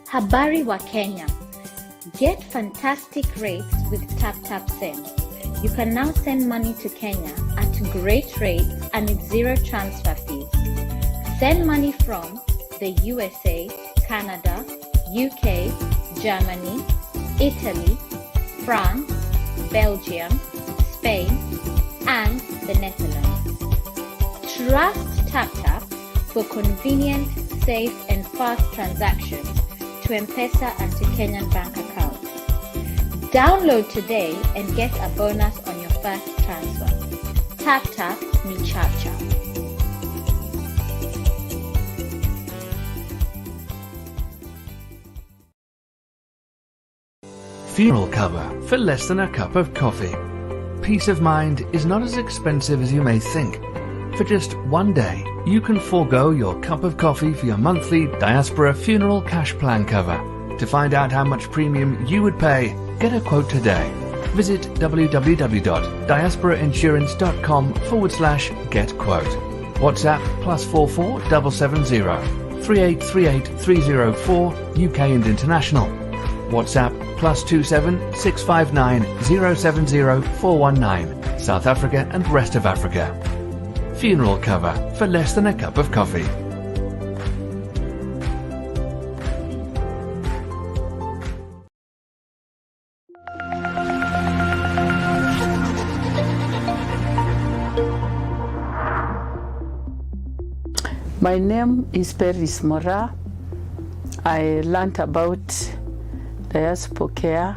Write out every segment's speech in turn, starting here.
Habari wa Kenya. Get fantastic rates with Zenz. You can now send money to Kenya at great rates and with zero transfer fees. Send money from the USA, Canada, UK, Germany, Italy, France, Belgium, Spain, and the Netherlands. Trust TapTap for convenient, safe, and fast transactions to M-Pesa and to Kenyan bank accounts. Download today and get a bonus on your first transfer. TapTap ni chap-chap. Funeral cover for less than a cup of coffee. Peace of mind is not as expensive as you may think. For just one day, you can forego your cup of coffee for your monthly Diaspora funeral cash plan cover. To find out how much premium you would pay, get a quote today. Visit www.diasporainsurance.com/get-quote. WhatsApp +44 770 3838 304 UK and international. WhatsApp +27 659 070 419 South Africa and rest of Africa. Funeral cover for less than a cup of coffee. My name is Pius Muchiri. I learned about Diaspora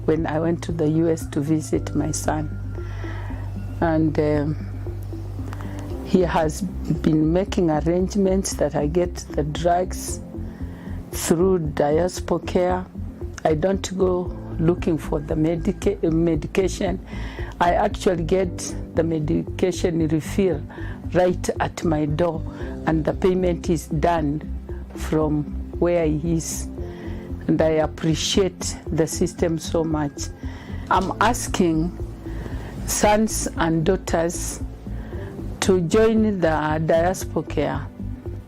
when I went to the US to visit my son. And he has been making arrangements that I get the drugs through Diaspora. I don't go looking for the medication. I actually get the medication refill right at my door, and the payment is done from where he is. And I appreciate the system so much. I'm asking sons and daughters to join the Diaspora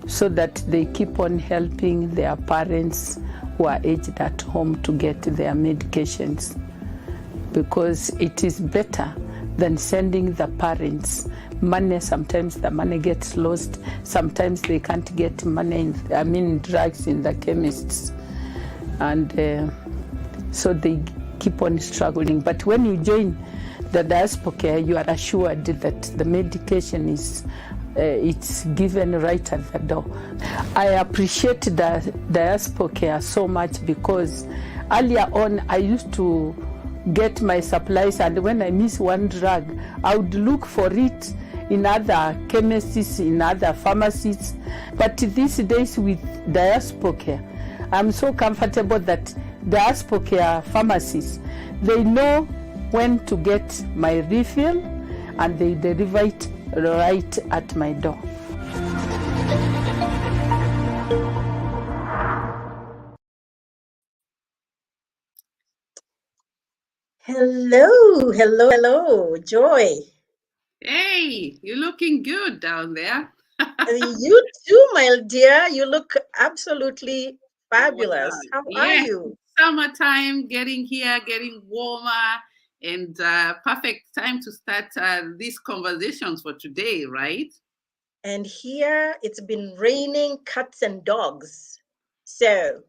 so that they keep on helping their parents who are aged at home to get their medications, because it is better than sending the parents money. Sometimes the money gets lost. Sometimes they can't get money, drugs in the chemists. And so they keep on struggling. But when you join the Diaspora, you are assured that the medication is it's given right at the door. I appreciate the Diaspora so much, because earlier on I used to get my supplies, and when I miss one drug, I would look for it in other chemists, in other pharmacies. But these days with Diaspora, I'm so comfortable that Diaspora pharmacies, they know when to get my refill, and they deliver it right at my door. Hello, Joy. Hey, you're looking good down there. You too, my dear. You look absolutely fabulous. How are you? Summertime, getting here, getting warmer, and perfect time to start these conversations for today, right? And here it's been raining cats and dogs. So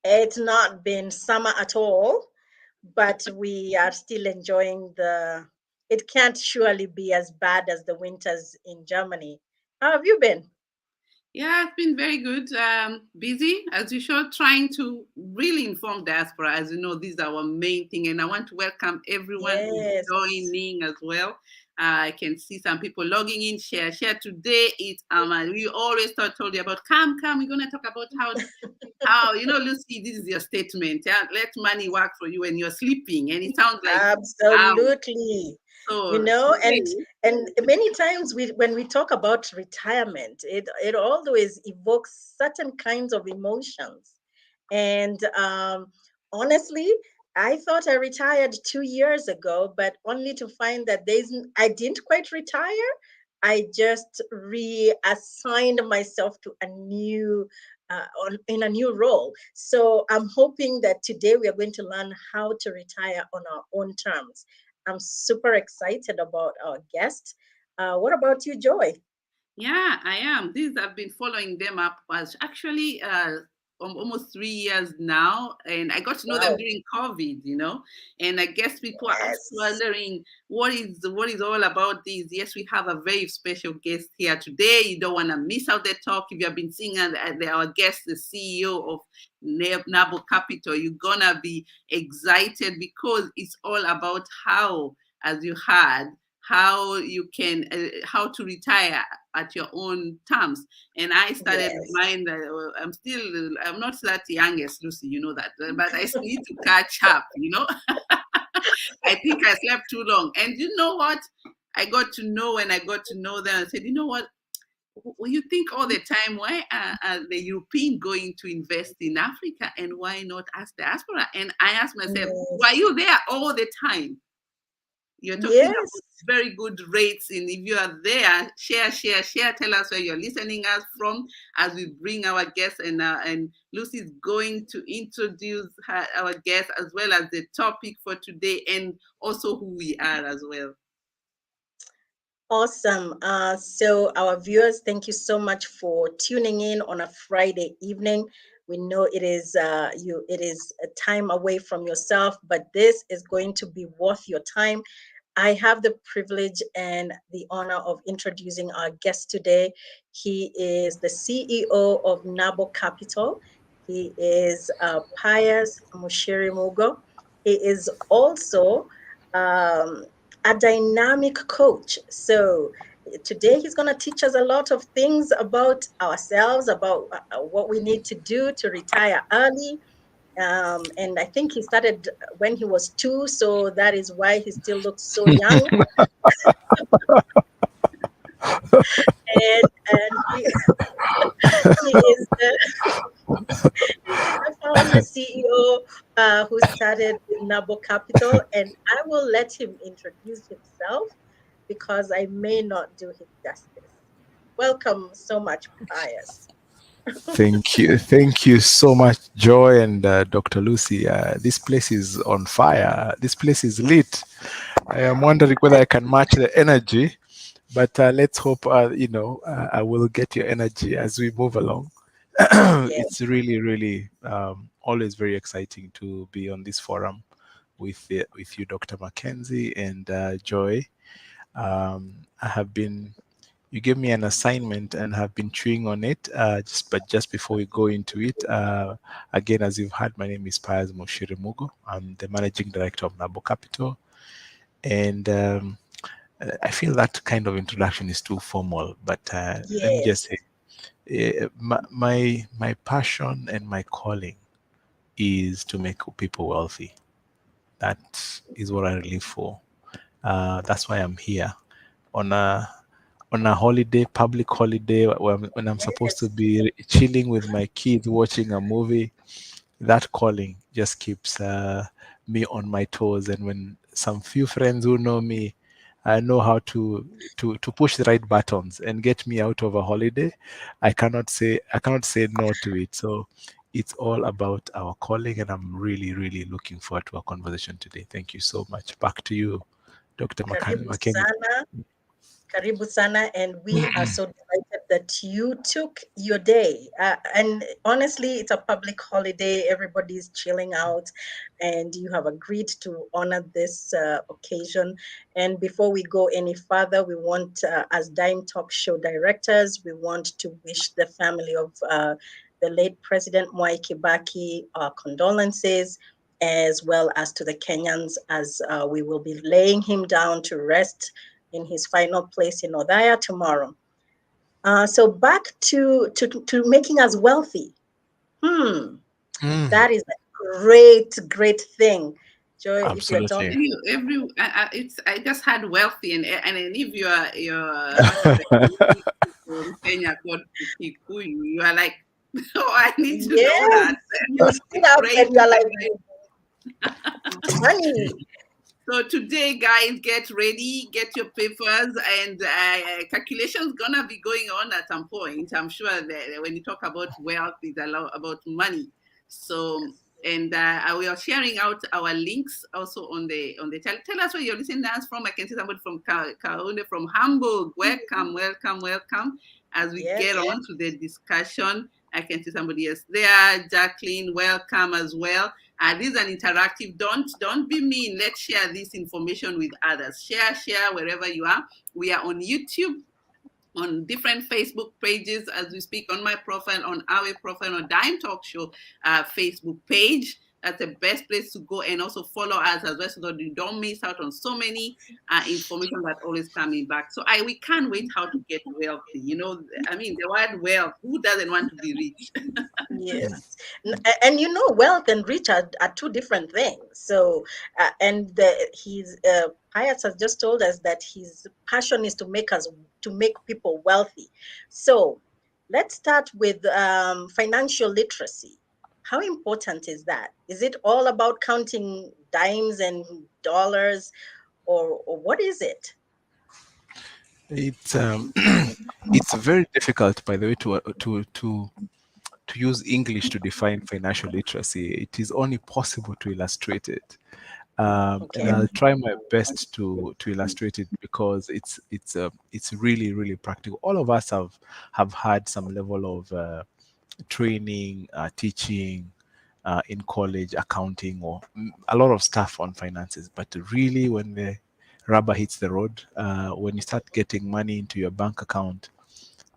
it's not been summer at all, but we are still enjoying it can't surely be as bad as the winters in Germany. How have you been? Yeah, it's been very good. Busy, as usual, trying to really inform diaspora. As you know, this is our main thing. And I want to welcome everyone who's joining as well. I can see some people logging in. Share today. It's we always told you about come. We're gonna talk about how Lucy, this is your statement. Yeah, let money work for you when you're sleeping. And it sounds like absolutely. So, and many times when we talk about retirement, it always evokes certain kinds of emotions. And honestly, I thought I retired 2 years ago, but only to find that I didn't quite retire. I just reassigned myself to a new in a new role. So I'm hoping that today we are going to learn how to retire on our own terms. I'm super excited about our guest. What about you, Joy? Yeah, I am. These I've been following them up as actually almost 3 years now, and I got to know them during COVID, and I guess people are wondering what is all about this. Yes, we have a very special guest here today. You don't want to miss out the talk. If you have been seeing our guest, the CEO of NABO Capital, you're gonna be excited because it's all about how, as you heard, how you can how to retire at your own terms. And I started mine. I'm not that young as Lucy, you know that, but I still need to catch up. I think I slept too long. And you know what? I got to know when I got to know them. I said, you know what? You think all the time, why are the European going to invest in Africa, and why not us diaspora? And I asked myself, why are you there all the time? You're talking about very good rates, and if you are there, share. Tell us where you're listening us from as we bring our guests, and Lucy's going to introduce our guests as well as the topic for today, and also who we are as well. Awesome. So our viewers, thank you so much for tuning in on a Friday evening. We know it is a time away from yourself, but this is going to be worth your time. I have the privilege and the honor of introducing our guest today. He is the CEO of NABO Capital. He is Pius Muchiri. He is also a dynamic coach. So today he's going to teach us a lot of things about ourselves, about what we need to do to retire early. And I think he started when he was 2, so that is why he still looks so young. and he is the founder CEO who started with NABO Capital, and I will let him introduce himself because I may not do him justice. Welcome so much, Pius. Thank you so much, Joy and Dr. Lucy. This place is on fire. This place is lit. I am wondering whether I can match the energy, but let's hope I will get your energy as we move along. It's really always very exciting to be on this forum with you, Dr. McKenzie and Joy. You gave me an assignment and have been chewing on it. Just before we go into it, again, as you've heard, my name is Pius Muchiri. I'm the managing director of NABO Capital, and I feel that kind of introduction is too formal. But let me just say, my passion and my calling is to make people wealthy. That is what I live for. That's why I'm here on a holiday, public holiday, when I'm supposed to be chilling with my kids, watching a movie. That calling just keeps me on my toes. And when some few friends who know me, I know how to push the right buttons and get me out of a holiday, I cannot say no to it. So it's all about our calling, and I'm really looking forward to our conversation today. Thank you so much. Back to you, Dr. McKenzie. Karibu sana, and we are so delighted that you took your day. And honestly, it's a public holiday. Everybody's chilling out, and you have agreed to honor this occasion. And before we go any further, we want, as Dime Talk Show directors, we want to wish the family of the late President Mwai Kibaki our condolences, as well as to the Kenyans, as we will be laying him down to rest in his final place in Othaya tomorrow. So back to making us wealthy. That is a great thing. Joy, absolutely. If you're I just had wealthy, and if you're Kenya called Kikuyu, you are like, oh, I need to know that. You sit up and you're like, money. So today, guys, get ready, get your papers, and calculations gonna be going on at some point. I'm sure that when you talk about wealth, it's about money. So, and we are sharing out our links also on the tell us where you're listening to us from. I can see somebody from Kaune from Hamburg. Welcome, welcome, welcome. As we get on to the discussion, I can see somebody else there. Jacqueline, welcome as well. This is an interactive. Don't be mean. Let's share this information with others. Share wherever you are. We are on YouTube, on different Facebook pages as we speak, on my profile, on our profile, on Dime Talk Show Facebook page. That's the best place to go, and also follow us as well so that you don't miss out on so many information that always coming back. So we can't wait how to get wealthy. You know, I mean, the word wealth, who doesn't want to be rich? Yes. And you know, wealth and rich are two different things. So, and Pius has just told us that his passion is to make people wealthy. So let's start with financial literacy. How important is that? Is it all about counting dimes and dollars, or what is it? It's it's very difficult, by the way, to use English to define financial literacy. It is only possible to illustrate it. And I'll try my best to illustrate it, because it's really practical. All of us have had some level of training, teaching in college, accounting, or a lot of stuff on finances. But really, when the rubber hits the road, when you start getting money into your bank account,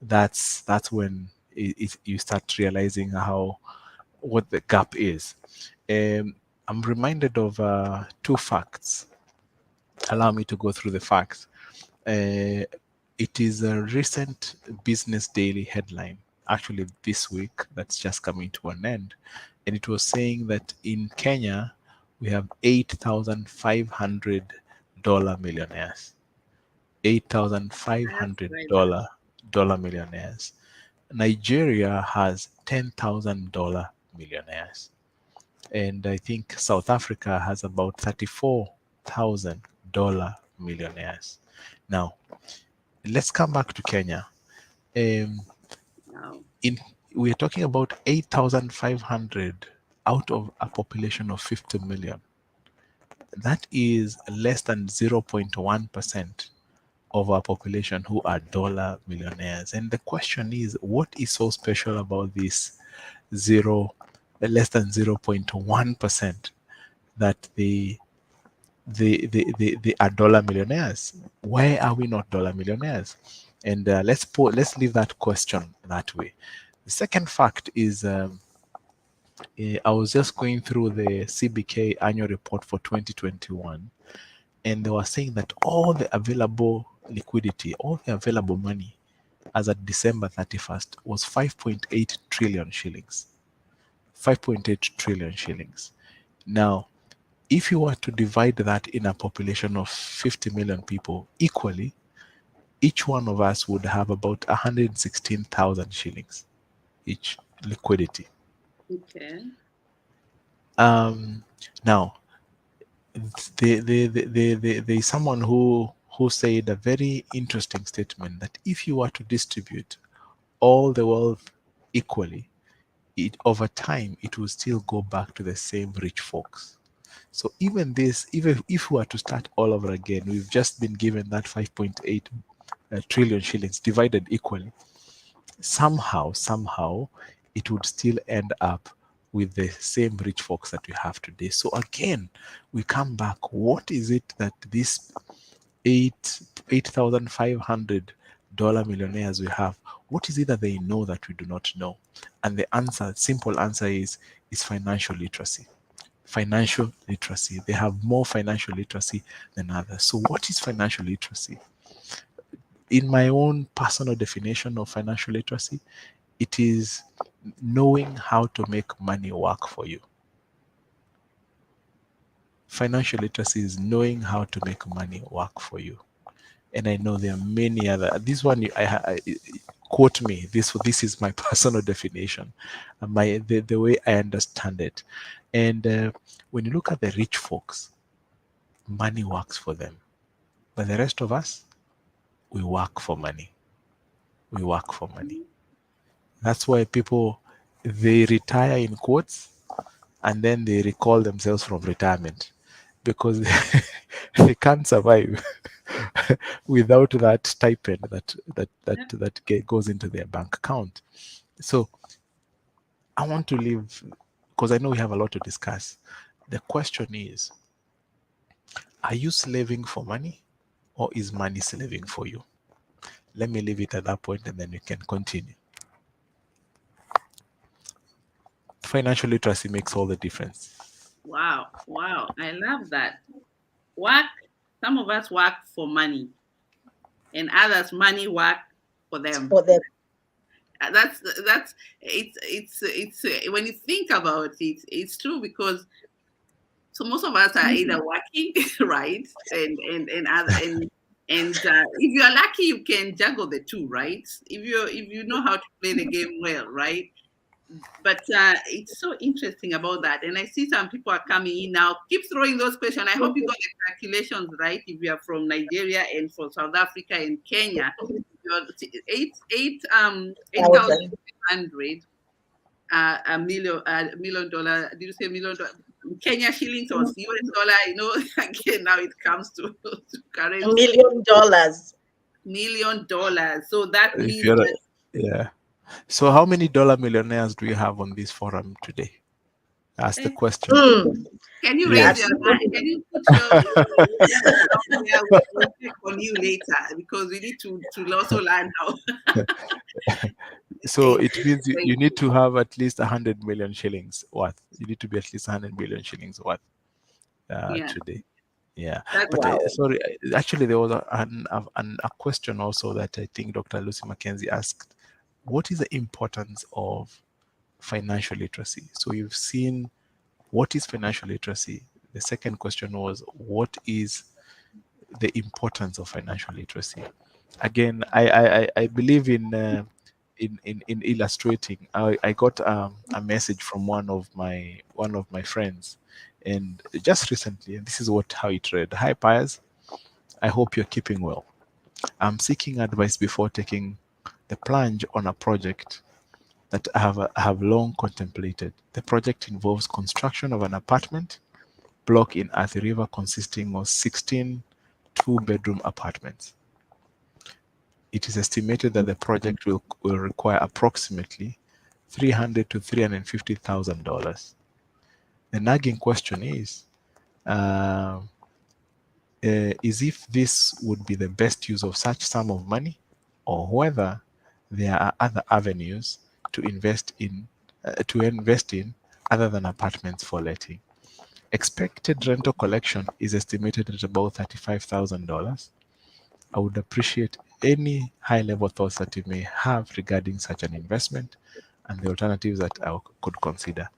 that's when you start realizing what the gap is. I'm reminded of two facts. Allow me to go through the facts. It is a recent Business Daily headline, actually this week, that's just coming to an end. And it was saying that in Kenya, we have $8,500 millionaires. $8,500 millionaires. Nigeria has $10,000 millionaires. And I think South Africa has about $34,000 millionaires. Now, let's come back to Kenya. We're talking about 8,500 out of a population of 50 million. That is less than 0.1% of our population who are dollar millionaires. And the question is, what is so special about this less than 0.1% that they are dollar millionaires? Why are we not dollar millionaires? And let's leave that question that way. The second fact is, I was just going through the CBK annual report for 2021, and they were saying that all the available liquidity, all the available money as at December 31st was 5.8 trillion shillings. 5.8 trillion shillings. Now, if you were to divide that in a population of 50 million people equally, each one of us would have about 116,000 shillings each liquidity. Okay. Now, there's someone who said a very interesting statement, that if you were to distribute all the wealth equally, over time it will still go back to the same rich folks. So even if we were to start all over again, we've just been given that 5.8 trillion shillings divided equally. Somehow it would still end up with the same rich folks that we have today. So again, we come back. What is it that this $8,500 millionaires we have, what is it that they know that we do not know? And the simple answer is financial literacy. Financial literacy. They have more financial literacy than others. So what is financial literacy? In my own personal definition of financial literacy, it is knowing how to make money work for you. Financial literacy is knowing how to make money work for you. And I know there are many other. This one, I quote me. This is my personal definition, the way I understand it. And when you look at the rich folks, money works for them. But the rest of us, we work for money. We work for money. That's why people, they retire in quotes and then they recall themselves from retirement because they can't survive without that stipend that goes into their bank account. So I want to leave, because I know we have a lot to discuss. The question is, are you slaving for money or is money slaving for you? Let me leave it at that point and then we can continue. Financial literacy makes all the difference. Wow. I love that. Some of us work for money and others money work for them. That's it's when you think about it, it's true, because so most of us are either working, right, and if you are lucky, you can juggle the two, right? If you know how to play the game well, right? But it's so interesting about that. And I see some people are coming in now. Keep throwing those questions. I hope you got the calculations right. If you are from Nigeria and from South Africa and Kenya, you're 8,800 a million dollar. Did you say $1 million? Kenya shillings or US dollar? You know, again now it comes to currency. $1 million. $1 million. So that means yeah. So how many dollar millionaires do you have on this forum today? Ask the question. Can you raise your hand? Can you put your we'll check on you later, because we need to also learn how. So it means you need to have at least 100 million shillings worth. You need to be at least 100 million shillings worth today. Yeah. But sorry, actually there was a question also that I think Dr. Lucy McKenzie asked. What is the importance of financial literacy? So you've seen what is financial literacy. The second question was, what is the importance of financial literacy? Again, I believe in illustrating. I got a message from one of my friends, and just recently, and this is how it read. Hi Pius, I hope you're keeping well. I'm seeking advice before taking the plunge on a project that I have long contemplated. The project involves construction of an apartment block in Athi River consisting of 16 two-bedroom apartments. It is estimated that the project will require approximately $300,000 to $350,000. The nagging question is if this would be the best use of such sum of money, or whether there are other avenues to invest in other than apartments for letting. Expected rental collection is estimated at about $35,000. I would appreciate any high-level thoughts that you may have regarding such an investment and the alternatives that I could consider.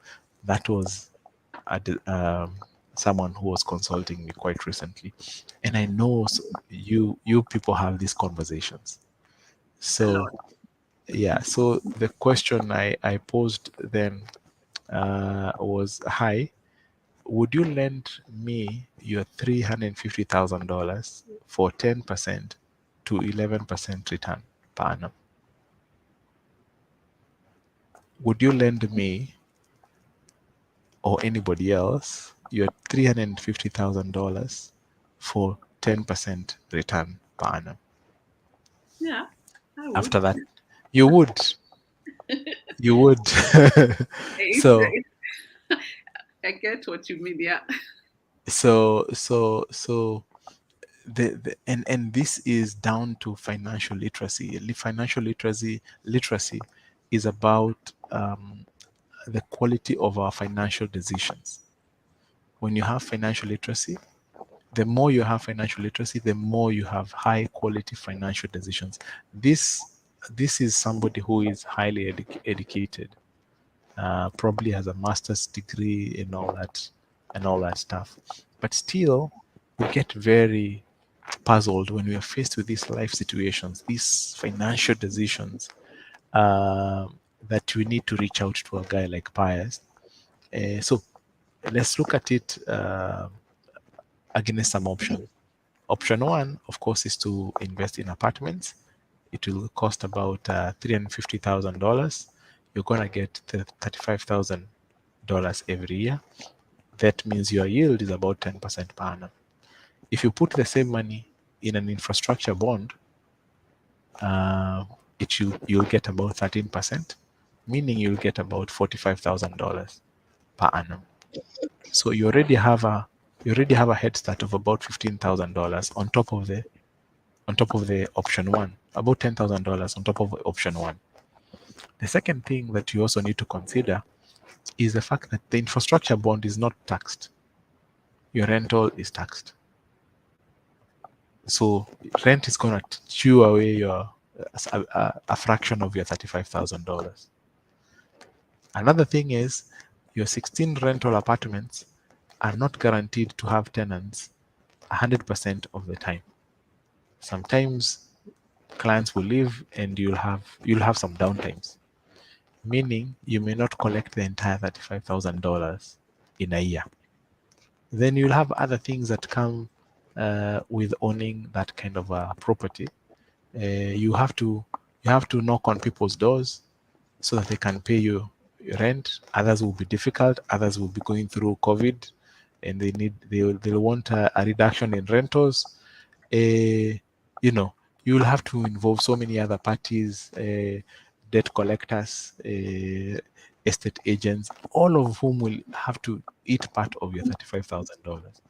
That was someone who was consulting me quite recently, and I know you people have these conversations. So yeah, so the question I posed then was, hi, would you lend me your $350,000 for 10% to 11% return per annum? Would you lend me or anybody else your $350,000 for 10% return per annum? Yeah, I would. After that, you would. You would. So I get what you mean. Yeah. So and this is down to financial literacy. Financial literacy is about the quality of our financial decisions. When you have financial literacy, the more you have financial literacy, the more you have high quality financial decisions. This is somebody who is highly educated, probably has a master's degree and all that stuff. But still, we get very puzzled when we are faced with these life situations, these financial decisions, that we need to reach out to a guy like Pius. So let's look at it against some options. Option one, of course, is to invest in apartments. It will cost about $350,000. You're going to get $35,000 every year. That means your yield is about 10% per annum. If you put the same money in an infrastructure bond, you'll get about 13%, meaning you'll get about $45,000 per annum. So you already have a head start of about $15,000 on top of the option one, about $10,000 on top of option one. The second thing that you also need to consider is the fact that the infrastructure bond is not taxed. Your rental is taxed. So rent is going to chew away a fraction of your $35,000. Another thing is your 16 rental apartments are not guaranteed to have tenants 100% of the time. Sometimes clients will leave and you'll have some downtimes, meaning you may not collect the entire $35,000 in a year. Then you'll have other things that come with owning that kind of a property. You have to knock on people's doors so that they can pay you rent. Others will be difficult. Others will be going through COVID, and they'll want a reduction in rentals. You'll have to involve so many other parties, debt collectors, estate agents, all of whom will have to eat part of your $35,000.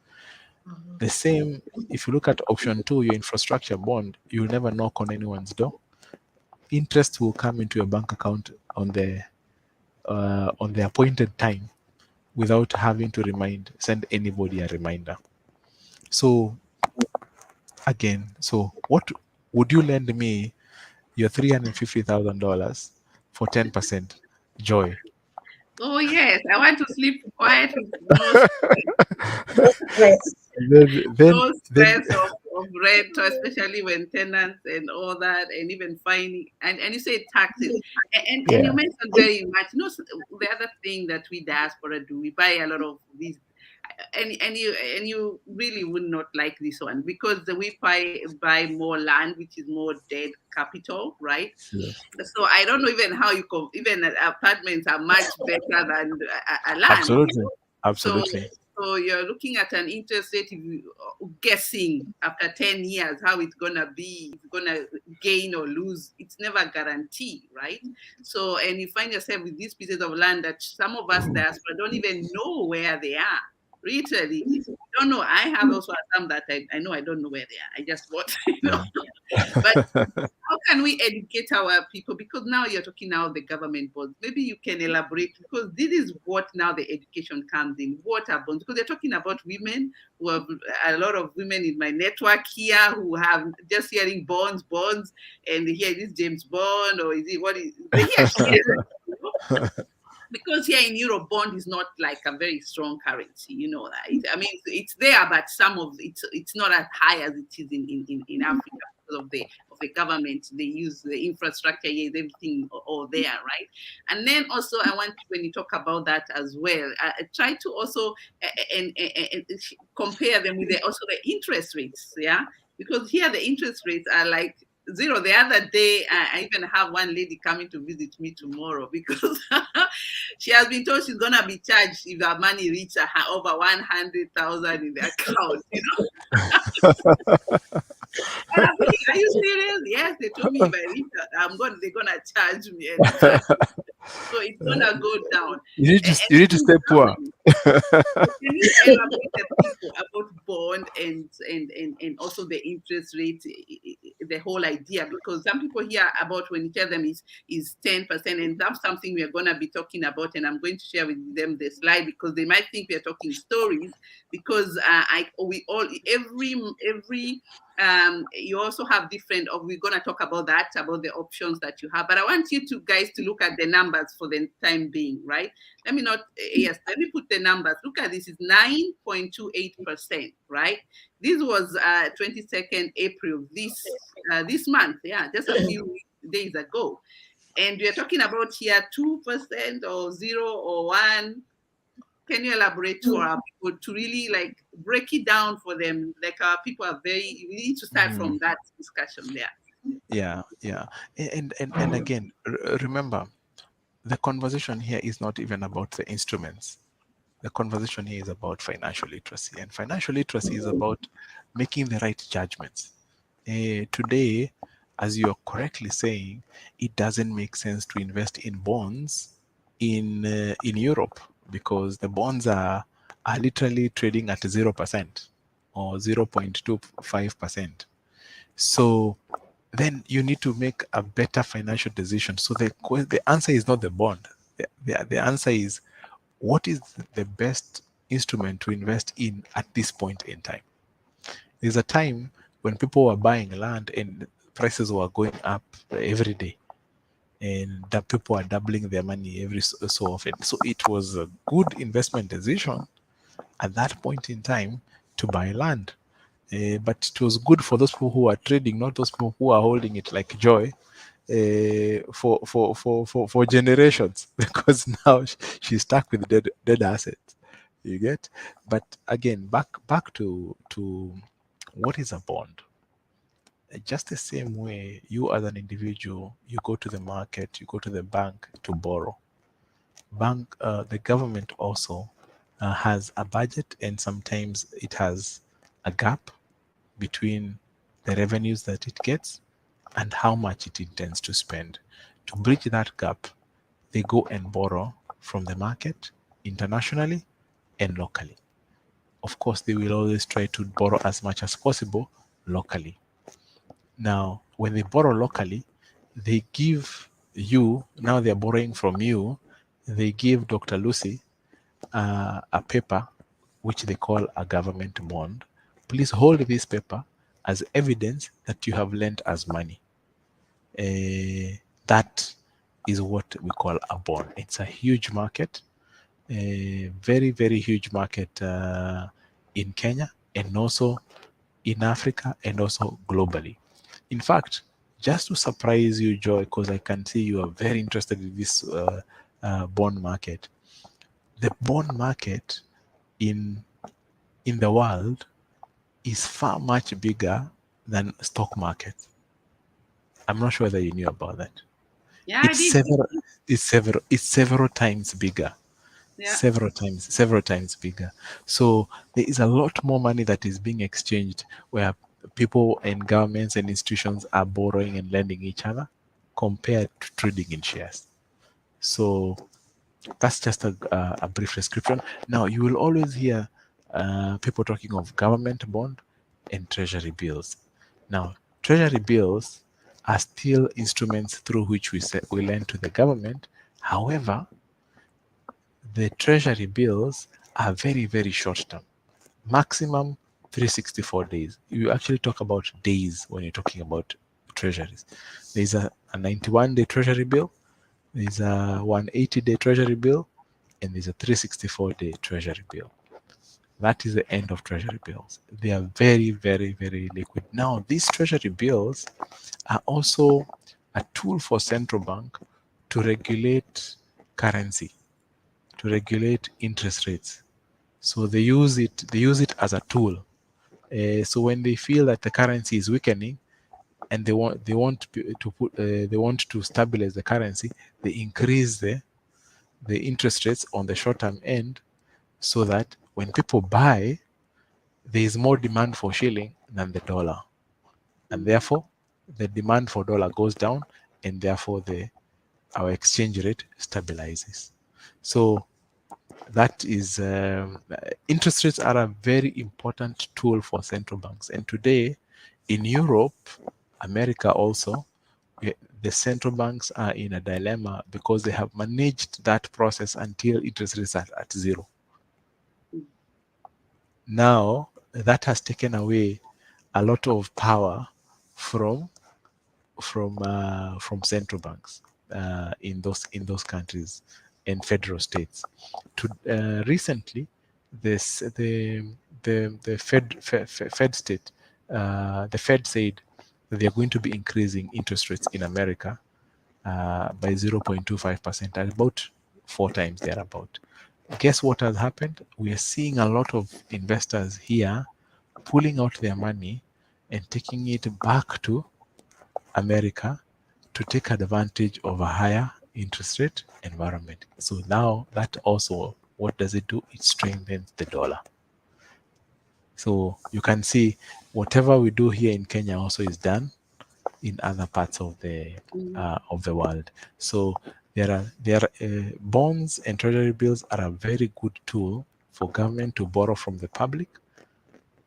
The same, if you look at option two, your infrastructure bond, you'll never knock on anyone's door. Interest will come into your bank account on the appointed time without having to send anybody a reminder. So again, what would you lend me your $350,000 for 10% joy? Oh yes, I want to sleep quiet with no stress. No stress of rent, especially when tenants and all that, and even fining, and you say taxes, and you mentioned very much. The other thing that we diaspora do, we buy a lot of these, and you really would not like this one because we buy more land, which is more dead capital, right? Yes. So I don't know even how even apartments are much better than a land. Absolutely. So you're looking at an interest rate, guessing after 10 years how it's gonna be, it's gonna gain or lose. It's never guaranteed, right? So, and you find yourself with these pieces of land that some of us diaspora don't even know where they are. Literally, don't know. I have also some that I know I don't know where they are. I just bought, But how can we educate our people? Because now you're talking now the government bonds. Maybe you can elaborate, because this is what now the education comes in. What are bonds? Because they're talking about women who have a lot of women in my network here who have just hearing bonds, and here this James Bond, or is it what is? Because here in Europe, bond is not like a very strong currency, that. I mean, it's there, but some of it's not as high as it is in Africa because of the government. They use the infrastructure, everything all there, right? And then also, I want, when you talk about that as well, try to also and compare them with also the interest rates, because here the interest rates are like zero. The other day, I even have one lady coming to visit me tomorrow because she has been told she's gonna be charged if her money reaches over 100,000 in the account. And I'm thinking, are you serious? Yes, they told me if I reach that, they're gonna charge me. So it's gonna go down. You need to stay poor. You need to elaborate the people about bond and also the interest rate, the whole idea, because some people hear about when you tell them is 10%, and that's something we are gonna be talking about, and I'm going to share with them the slide because they might think we are talking stories, because you also have different, we're going to talk about that, about the options that you have. But I want you guys to look at the numbers for the time being, right? Let me put the numbers. Look at this, is 9.28%, right? This was 22nd April, this month, just a few days ago. And we are talking about here 2% or 0 or 1. Can you elaborate for our people to really like break it down for them? Like our people are we need to start from that discussion there. Yeah. And again, remember, the conversation here is not even about the instruments. The conversation here is about financial literacy, and financial literacy is about making the right judgments. Today, as you're correctly saying, it doesn't make sense to invest in bonds in Europe, because the bonds are literally trading at 0% or 0.25%. So then you need to make a better financial decision. So the answer is not the bond. The answer is, what is the best instrument to invest in at this point in time? There's a time when people were buying land and prices were going up every day, and that people are doubling their money every so often. So it was a good investment decision at that point in time to buy land. But it was good for those people who are trading, not those people who are holding it like joy for generations, because now she's stuck with dead assets. You get? But again, back to what is a bond? Just the same way, you as an individual, you go to the market, you go to the bank to borrow. The government also has a budget, and sometimes it has a gap between the revenues that it gets and how much it intends to spend. To bridge that gap, they go and borrow from the market internationally and locally. Of course, they will always try to borrow as much as possible locally. Now, when they borrow locally, they give you, now they're borrowing from you, they give Dr. Lucy a paper which they call a government bond. Please hold this paper as evidence that you have lent us money. That is what we call a bond. It's a huge market, a very, very huge market in Kenya, and also in Africa, and also globally. In fact, just to surprise you, Joy, because I can see you are very interested in this bond market. The bond market in the world is far much bigger than stock market. I'm not sure whether you knew about that. Yeah, it's several times bigger. Yeah. Several times bigger. So there is a lot more money that is being exchanged, where people and governments and institutions are borrowing and lending each other, compared to trading in shares. So that's just a brief description. Now, you will always hear people talking of government bond and treasury bills. Now, treasury bills are still instruments through which we lend to the government. However, the treasury bills are very, very short term, maximum 364 days. You actually talk about days when you're talking about treasuries. There's a 91-day treasury bill, there's a 180-day treasury bill, and there's a 364-day treasury bill. That is the end of treasury bills. They are very, very, very liquid. Now, these treasury bills are also a tool for central bank to regulate currency, to regulate interest rates. So they use it as a tool. So when they feel that the currency is weakening, and they want to stabilize the currency, they increase the interest rates on the short-term end, so that when people buy, there is more demand for shilling than the dollar, and therefore the demand for dollar goes down, and therefore our exchange rate stabilizes. So that is interest rates are a very important tool for central banks. And today in Europe, America also, the central banks are in a dilemma, because they have managed that process until interest rates are at zero. Now that has taken away a lot of power from central banks in those countries and federal states. Recently, the Fed said that they are going to be increasing interest rates in America by 0.25%, at about 4 times thereabout. guess what has happened? We are seeing a lot of investors here pulling out their money and taking it back to America to take advantage of a higher interest rate environment. So now that also, what does it do? It strengthens the dollar. So you can see whatever we do here in Kenya also is done in other parts of the world. So bonds and treasury bills are a very good tool for government to borrow from the public,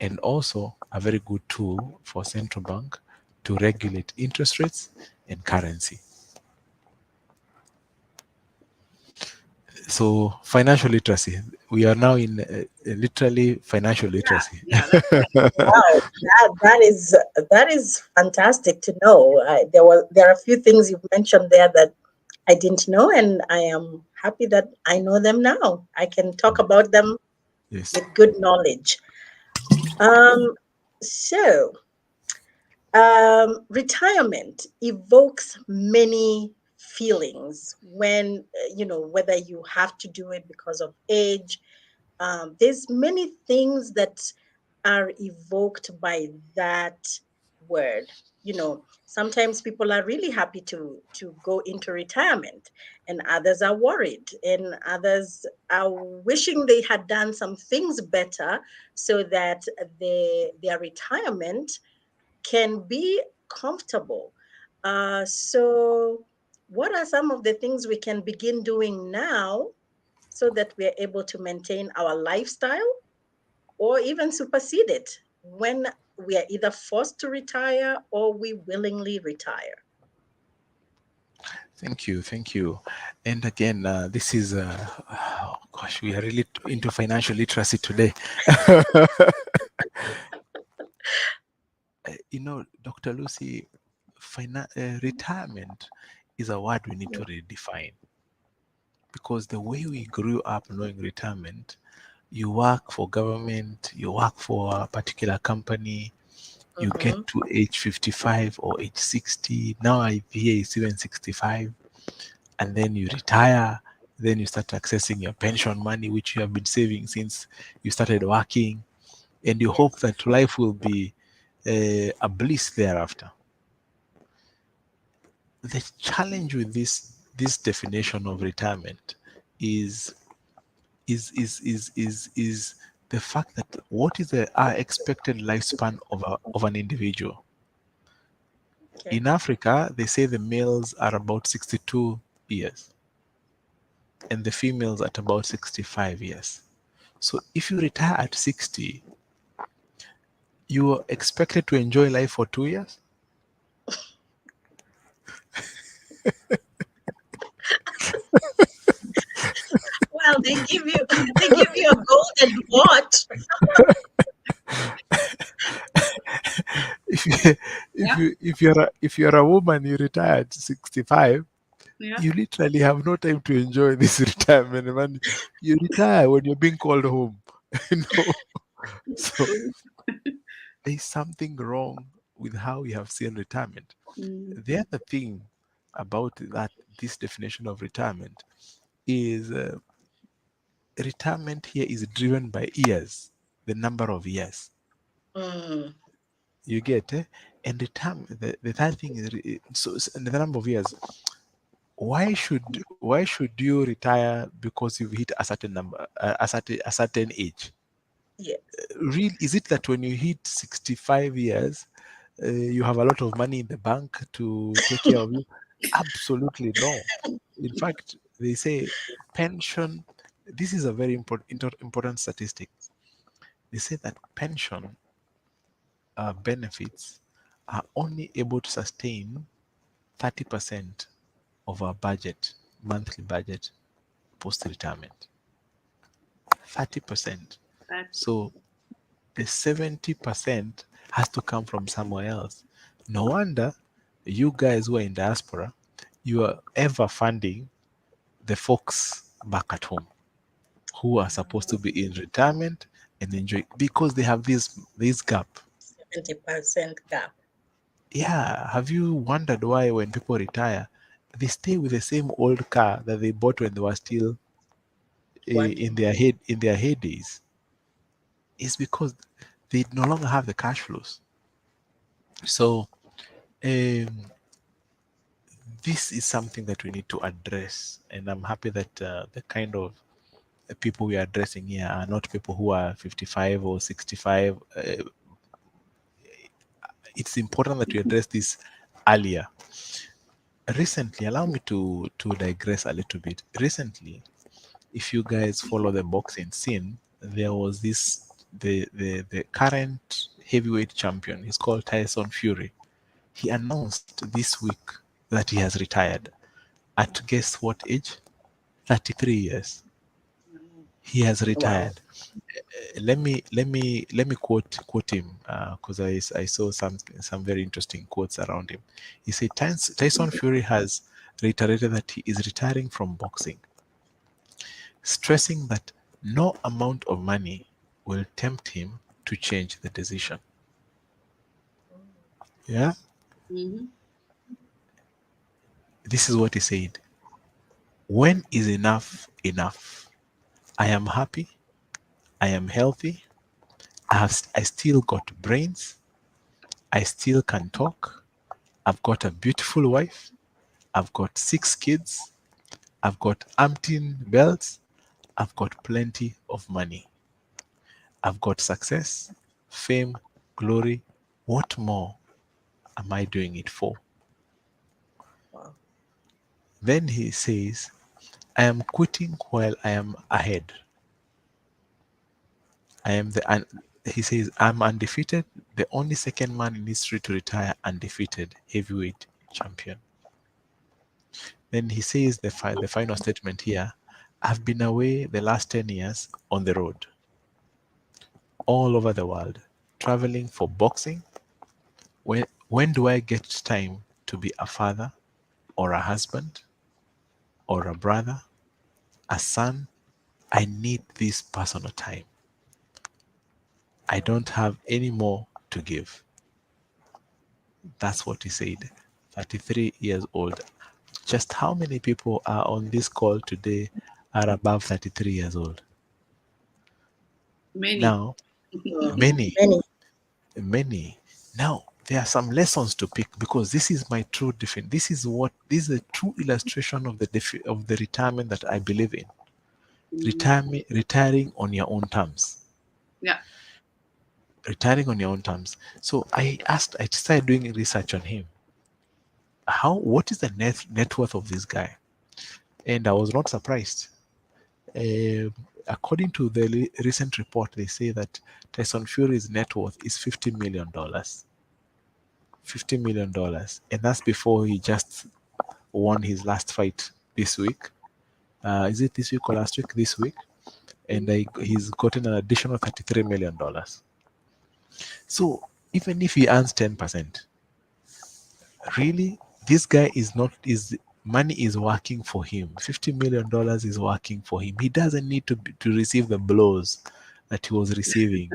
and also a very good tool for central bank to regulate interest rates and currency. So financial literacy. We are now in literally financial literacy. Yeah, that's right. Wow, that is fantastic to know. There are a few things you've mentioned there that I didn't know, and I am happy that I know them now. I can talk about them Yes. with good knowledge. So retirement evokes many feelings when whether you have to do it because of age. There's many things that are evoked by that word. Sometimes people are really happy to go into retirement, and others are worried, and others are wishing they had done some things better so that their retirement can be comfortable. So what are some of the things we can begin doing now so that we're able to maintain our lifestyle or even supersede it when we are either forced to retire or we willingly retire? Thank you. And again, this is, oh gosh, we are really into financial literacy today. Dr. Lucy, retirement is a word we need to redefine, because the way we grew up knowing retirement, you work for government, you work for a particular company, you get to age 55 or age 60. Now I hear it's even 65. And then you retire. Then you start accessing your pension money, which you have been saving since you started working. And you hope that life will be a bliss thereafter. The challenge with this definition of retirement is the fact that what is our expected lifespan of an individual? Okay. In Africa, they say the males are about 62 years and the females at about 65 years. So if you retire at 60, you are expected to enjoy life for 2 years? Well, they give you a golden watch. If you're a woman, you retire at 65. Yeah. You literally have no time to enjoy this retirement, man. You retire when you're being called home. So there's something wrong with how we have seen retirement. The other thing about this definition of retirement is retirement here is driven by years, the number of years. You get it? And the third thing is the number of years. Why should you retire because you've hit a certain number, a certain age? Yes. Is it that when you hit 65 years, you have a lot of money in the bank to take care of you? Absolutely no. In fact, they say pension. This is a very important statistic. They say that pension benefits are only able to sustain 30% of our budget, monthly budget, post-retirement. 30%. So the 70% has to come from somewhere else. No wonder you guys who are in diaspora, you are ever funding the folks back at home who are supposed to be in retirement and enjoy, because they have this gap. 70% gap. Yeah. Have you wondered why when people retire, they stay with the same old car that they bought when they were still in their heydays is because they no longer have the cash flows. So this is something that we need to address, and I'm happy that the kind of people we are addressing here are not people who are 55 or 65. It's important that we address this earlier. Recently, allow me to digress a little bit. Recently, if you guys follow the boxing scene, there was the current heavyweight champion. He's called Tyson Fury. He announced this week that he has retired. At guess what age? 33 years. He has retired. Wow. Let me quote him because I saw some very interesting quotes around him. He said Tyson Fury has reiterated that he is retiring from boxing, stressing that no amount of money will tempt him to change the decision. Yeah. Mm-hmm. This is what he said. When is enough enough? I am happy. I am healthy. I still got brains. I still can talk. I've got a beautiful wife. I've got 6 kids. I've got umpteen belts. I've got plenty of money. I've got success, fame, glory. What more am I doing it for? Wow. Then he says, I am quitting while I am ahead. He says, I'm undefeated, the only second man in history to retire undefeated heavyweight champion. Then he says the final statement here, I've been away the last 10 years on the road, all over the world, traveling for boxing. When do I get time to be a father or a husband or a brother, a son? I need this personal time. I don't have any more to give. That's what he said. 33 years old. Just how many people are on this call today are above 33 years old? Many. Now, many. Now, there are some lessons to pick because this is my true definition. This is a true illustration of the retirement that I believe in. Retiring on your own terms. Yeah. Retiring on your own terms. So I started doing research on him. What is the net worth of this guy? And I was not surprised. According to the recent report, they say that Tyson Fury's net worth is $50 million. $50 million. And that's before he just won his last fight this week. Is it this week or last week? This week. And he's gotten an additional $33 million. So even if he earns 10%, really, this guy money is working for him. $50 million is working for him. He doesn't need to receive the blows that he was receiving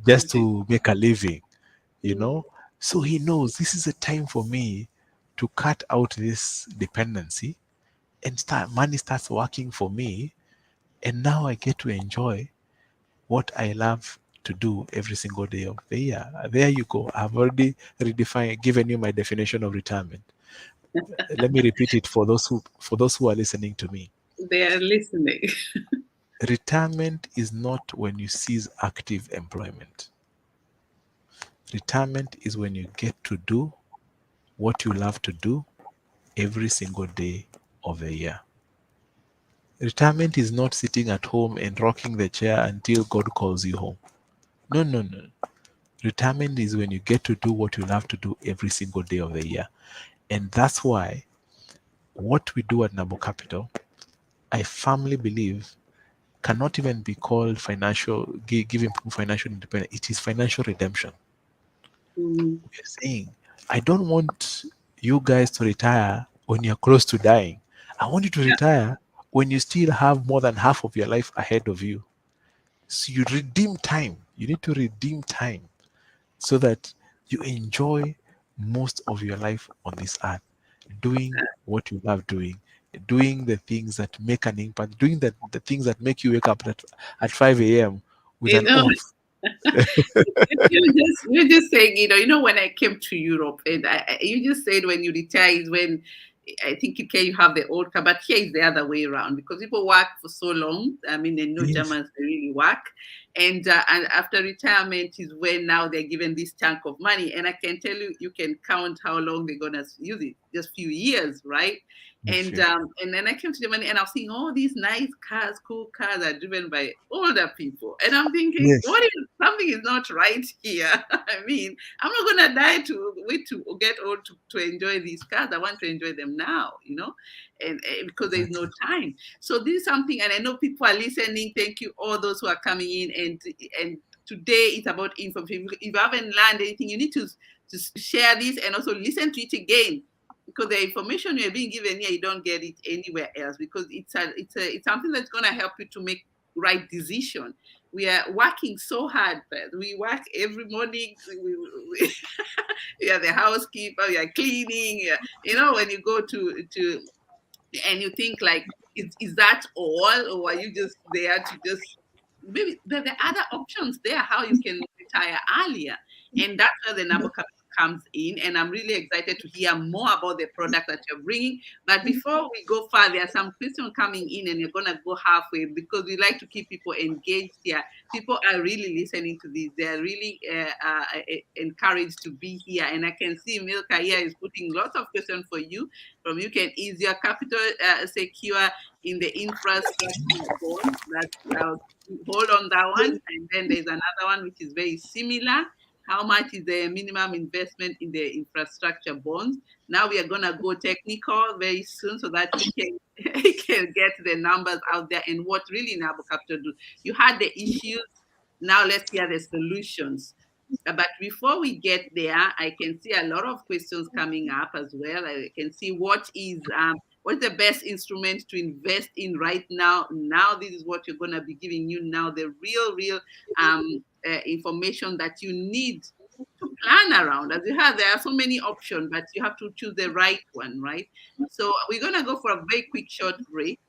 just to make a living, you know. So he knows this is a time for me to cut out this dependency and money starts working for me. And now I get to enjoy what I love to do every single day of the year. There you go. I've already given you my definition of retirement. Let me repeat it for those who are listening to me. They are listening. Retirement is not when you cease active employment. Retirement is when you get to do what you love to do every single day of the year. Retirement is not sitting at home and rocking the chair until God calls you home. No. Retirement is when you get to do what you love to do every single day of the year. And that's why what we do at NABO Capital, I firmly believe, cannot even be called giving people financial independence. It is financial redemption. We're saying, I don't want you guys to retire when you're close to dying. I want you to retire when you still have more than half of your life ahead of you. So you redeem time. You need to redeem time so that you enjoy most of your life on this earth, doing what you love doing doing the things that make an impact, doing the things that make you wake up at 5 a.m. with an off. You're just saying, when I came to Europe, and you just said when you retire is when I think you have the old car, but here is the other way around, because people work for so long. I mean, they know Germans, they really work. And after retirement is when now they're given this chunk of money. And I can tell you, you can count how long they're going to use it, just few years, right? And then I came to Germany and I was seeing all these nice cars, cool cars are driven by older people. And I'm thinking, what if something is not right here? I mean, I'm not going to die to wait to get old to enjoy these cars. I want to enjoy them now, and because there's no time. So this is something, and I know people are listening. Thank you, all those who are coming in. And today it's about information. If you haven't learned anything, you need to share this and also listen to it again. Because the information you're being given here, you don't get it anywhere else, because it's something that's going to help you to make right decision. We are working so hard, but we work every morning. We are the housekeeper, we are cleaning. When you go to and you think like, is that all, or are you just there to just maybe there are other options there how you can retire earlier, and that's where the NABO Capital comes in, and I'm really excited to hear more about the product that you're bringing. But before we go far, there are some questions coming in, and you're gonna go halfway because we like to keep people engaged here. People are really listening to this; they are really encouraged to be here, and I can see Milka here is putting lots of questions for you. From you can ease your capital secure in the infrastructure bond. Hold on that one, and then there's another one which is very similar. How much is the minimum investment in the infrastructure bonds? Now we are going to go technical very soon so that you can get the numbers out there and what really NABO Capital do. You had the issues. Now let's hear the solutions. But before we get there, I can see a lot of questions coming up as well. I can see what's the best instrument to invest in right now. Now this is what you're going to be giving you now, the real information that you need to plan around. As you have, there are so many options, but you have to choose the right one, right? So we're going to go for a very quick short break,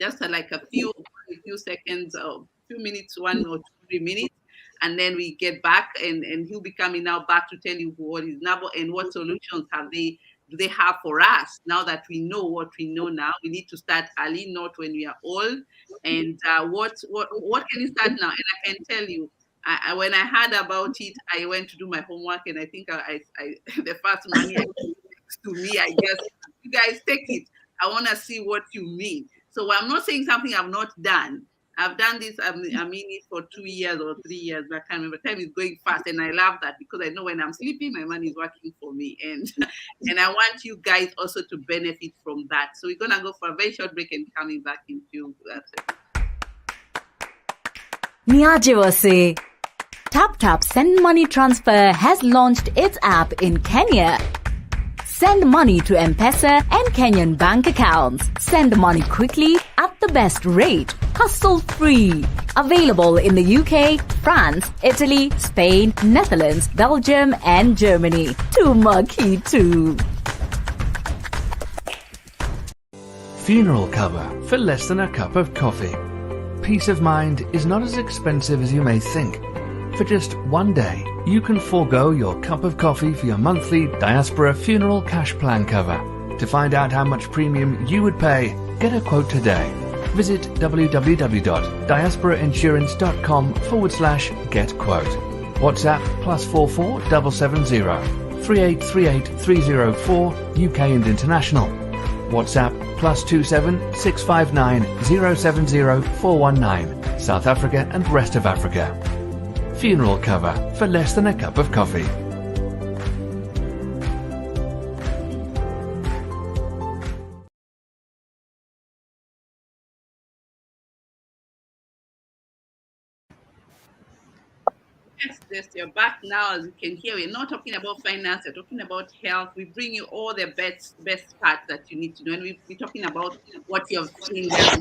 just like a few seconds or few minutes, 1 or 2, 3 minutes. And then we get back, and he'll be coming now back to tell you what is NABO and what solutions do they have for us now that we know what we know now. We need to start early, not when we are old. And what can you start now? And I can tell you, when I heard about it, I went to do my homework, and I think I the first money to me, I guess, you guys take it. I want to see what you mean. So I'm not saying something I've not done. I've done this, I mean it for 2 years or 3 years, but I can't remember. Time is going fast, and I love that because I know when I'm sleeping, my money is working for me. And I want you guys also to benefit from that. So we're going to go for a very short break and coming back in few seconds. Niajiwase. TapTap Send Money Transfer has launched its app in Kenya. Send money to M-Pesa and Kenyan bank accounts. Send money quickly at the best rate, hassle-free. Available in the UK, France, Italy, Spain, Netherlands, Belgium, and Germany. Tumaki too. Funeral cover for less than a cup of coffee. Peace of mind is not as expensive as you may think. For just one day, you can forego your cup of coffee for your monthly Diaspora funeral cash plan cover. To find out how much premium you would pay, get a quote today. Visit www.diasporainsurance.com/get-quote. WhatsApp +44 770 3838 304 UK and international. WhatsApp +27 659 070 419 South Africa and rest of Africa. Funeral cover for less than a cup of coffee. Yes, you're back now. As you can hear, we're not talking about finance, we're talking about health. We bring you all the best parts that you need to know. And we're talking about what you've seen there,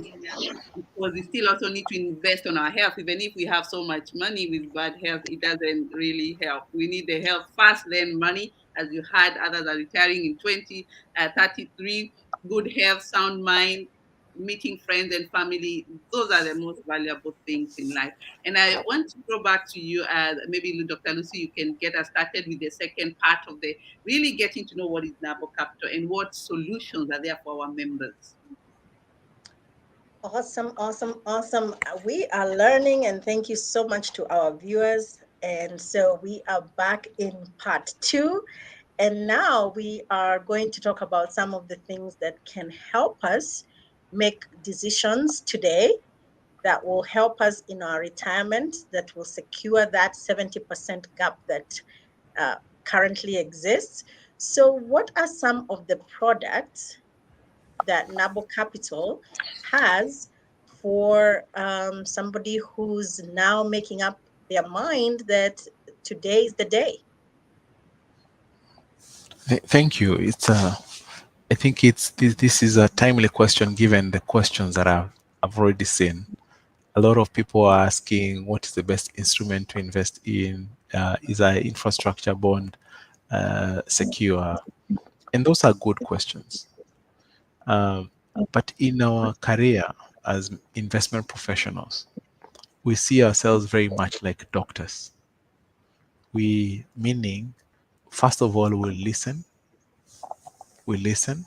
because we still also need to invest on our health. Even if we have so much money with bad health, it doesn't really help. We need the health first, then money. As you heard, others are retiring in 2033. good health, sound mind, meeting friends and family. Those are the most valuable things in life. And I want to go back to you, maybe Dr. Lucy, you can get us started with the second part of the really getting to know what is NABO Capital and what solutions are there for our members. Awesome, awesome, awesome. We are learning, and thank you so much to our viewers. And so we are back in part 2. And now we are going to talk about some of the things that can help us make decisions today that will help us in our retirement, that will secure that 70% gap that currently exists. So what are some of the products that NABO Capital has for somebody who's now making up their mind that today is the day? Thank you. I think this is a timely question given the questions that I've already seen. A lot of people are asking what is the best instrument to invest in. Is an infrastructure bond secure? And those are good questions. But in our career as investment professionals, we see ourselves very much like doctors. Meaning, first of all, we listen. We listen.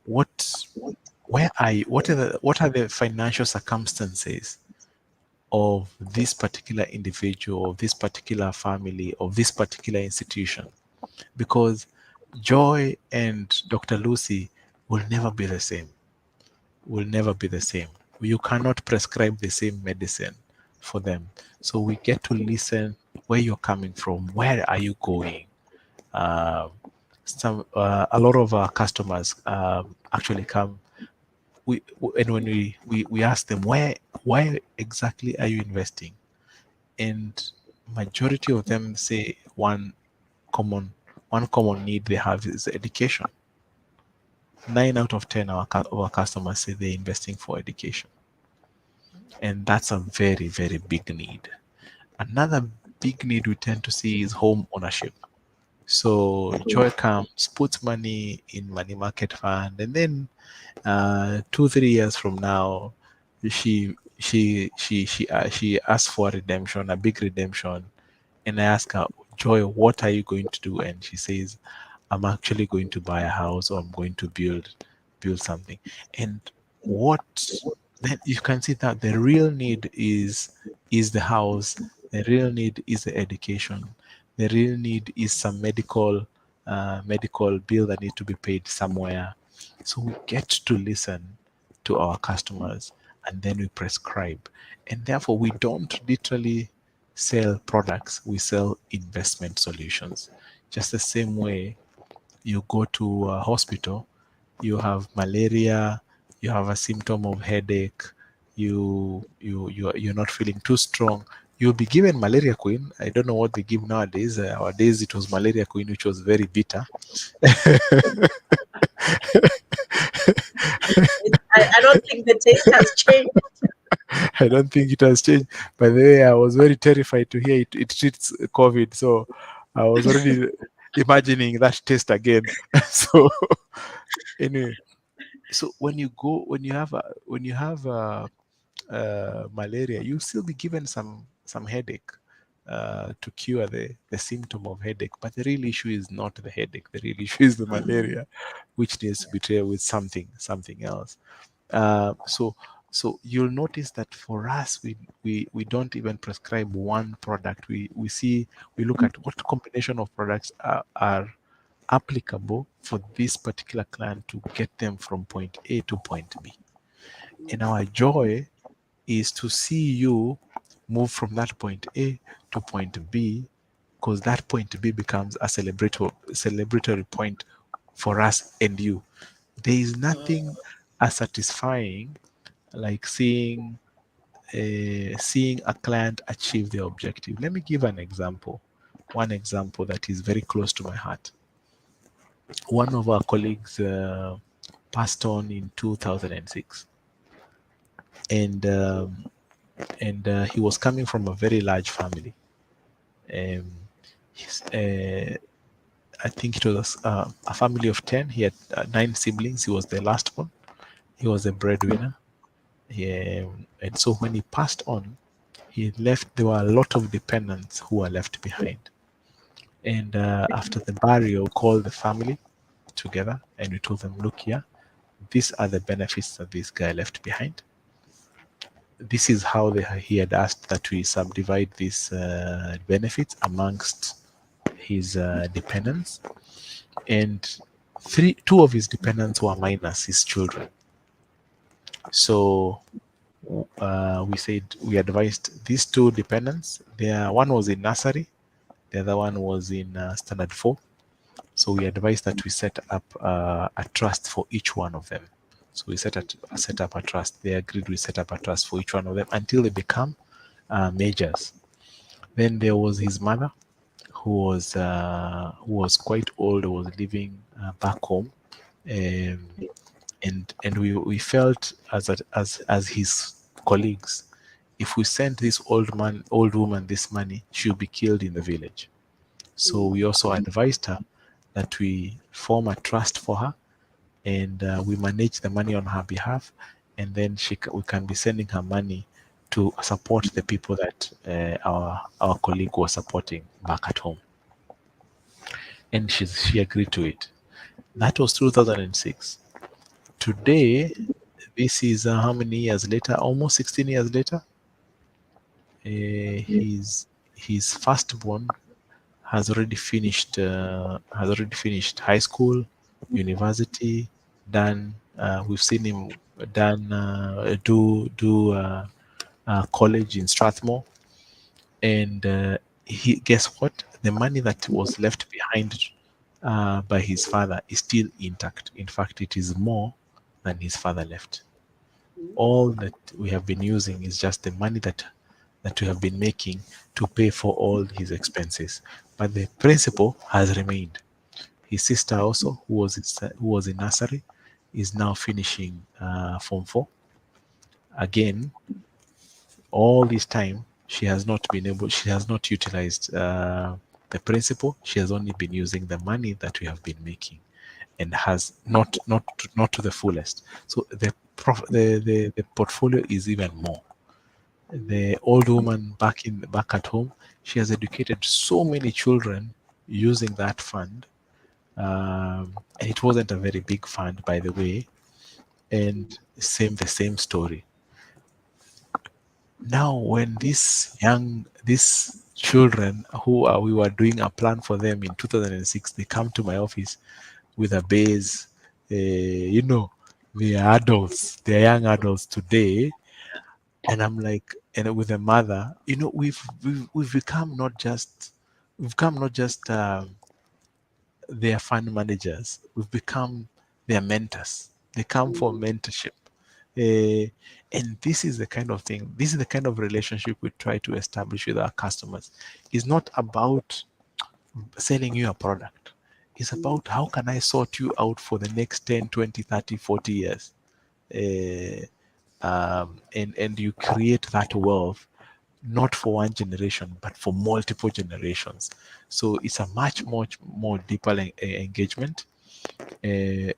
What are the financial circumstances of this particular individual, of this particular family, of this particular institution? Because Joy and Dr. Lucy will never be the same. Will never be the same. You cannot prescribe the same medicine for them. So we get to listen where you're coming from, where are you going. A lot of our customers actually come. And when we ask them why exactly are you investing, and majority of them say one common need they have is education. 9 out of 10 of our customers say they're investing for education, and that's a very, very big need. Another big need we tend to see is home ownership. So Joy comes, puts money in money market fund, and then 2-3 years from now, she asks for a redemption, a big redemption, and I ask her, Joy, what are you going to do? And she says, I'm actually going to buy a house, or I'm going to build something. And then you can see that the real need is the house, the real need is the education, the real need is some medical bill that needs to be paid somewhere. So we get to listen to our customers, and then we prescribe. And therefore, we don't literally sell products, we sell investment solutions. Just the same way you go to a hospital, you have malaria, you have a symptom of headache, you're not feeling too strong, you'll be given malaria queen. I don't know what they give nowadays. Our days it was malaria queen, which was very bitter. I don't think the taste has changed. I don't think it has changed. By the way, I was very terrified to hear it treats COVID, so I was already imagining that taste again. So anyway, so when you have malaria, you still be given some headache to cure the symptom of headache. But the real issue is not the headache. The real issue is the malaria, which needs to be treated with something else. So you'll notice that for us, we don't even prescribe one product. We look at what combination of products are applicable for this particular client to get them from point A to point B. And our joy is to see you move from that point A to point B, because that point B becomes a celebratory point for us and you. There is nothing as satisfying like seeing a client achieve their objective. Let me give an example. One example that is very close to my heart. One of our colleagues passed on in 2006, and he was coming from a very large family. I think it was a family of 10. He had 9 siblings. He was the last one. He was a breadwinner. And so when he passed on, he left. There were a lot of dependents who were left behind. And after the burial, we called the family together and we told them, look here, these are the benefits that this guy left behind. This is how he had asked that we subdivide these benefits amongst his dependents. And 2 of his dependents were minors, his children. So we said, we advised these 2 dependents. One was in nursery, the other one was in standard 4. So we advised that we set up a trust for each one of them. So we set up a trust. They agreed we set up a trust for each one of them until they become majors. Then there was his mother, who was quite old, was living back home, and we felt as his colleagues, if we sent this old woman this money, she'll be killed in the village. So we also advised her that we form a trust for her, and we manage the money on her behalf, and then we can be sending her money to support the people that our colleague was supporting back at home. And she agreed to it. That was 2006. Today, this is how many years later? Almost 16 years later. His firstborn has already finished high school, university, done. We've seen him do college in Strathmore, and guess what? The money that was left behind by his father is still intact. In fact, it is more than his father left. All that we have been using is just the money that we have been making to pay for all his expenses, but the principal has remained. His sister also, who was in nursery, is now finishing Form 4. Again, all this time she has not utilized the principal. She has only been using the money that we have been making, and has not to the fullest. So the portfolio is even more. The old woman back at home, she has educated so many children using that fund, and it wasn't a very big fund, by the way. And the same story. Now, when these children who we were doing a plan for them in 2006, they come to my office with a base. They are adults, they are young adults today, and I'm like, and with a mother, we've become not just their fund managers. We've become their mentors. They come for mentorship. And this is the kind of thing, this is the kind of relationship we try to establish with our customers. It's not about selling you a product. It's about how can I sort you out for the next 10, 20, 30, 40 years. And you create that wealth, not for one generation, but for multiple generations. So it's a much more deeper engagement. And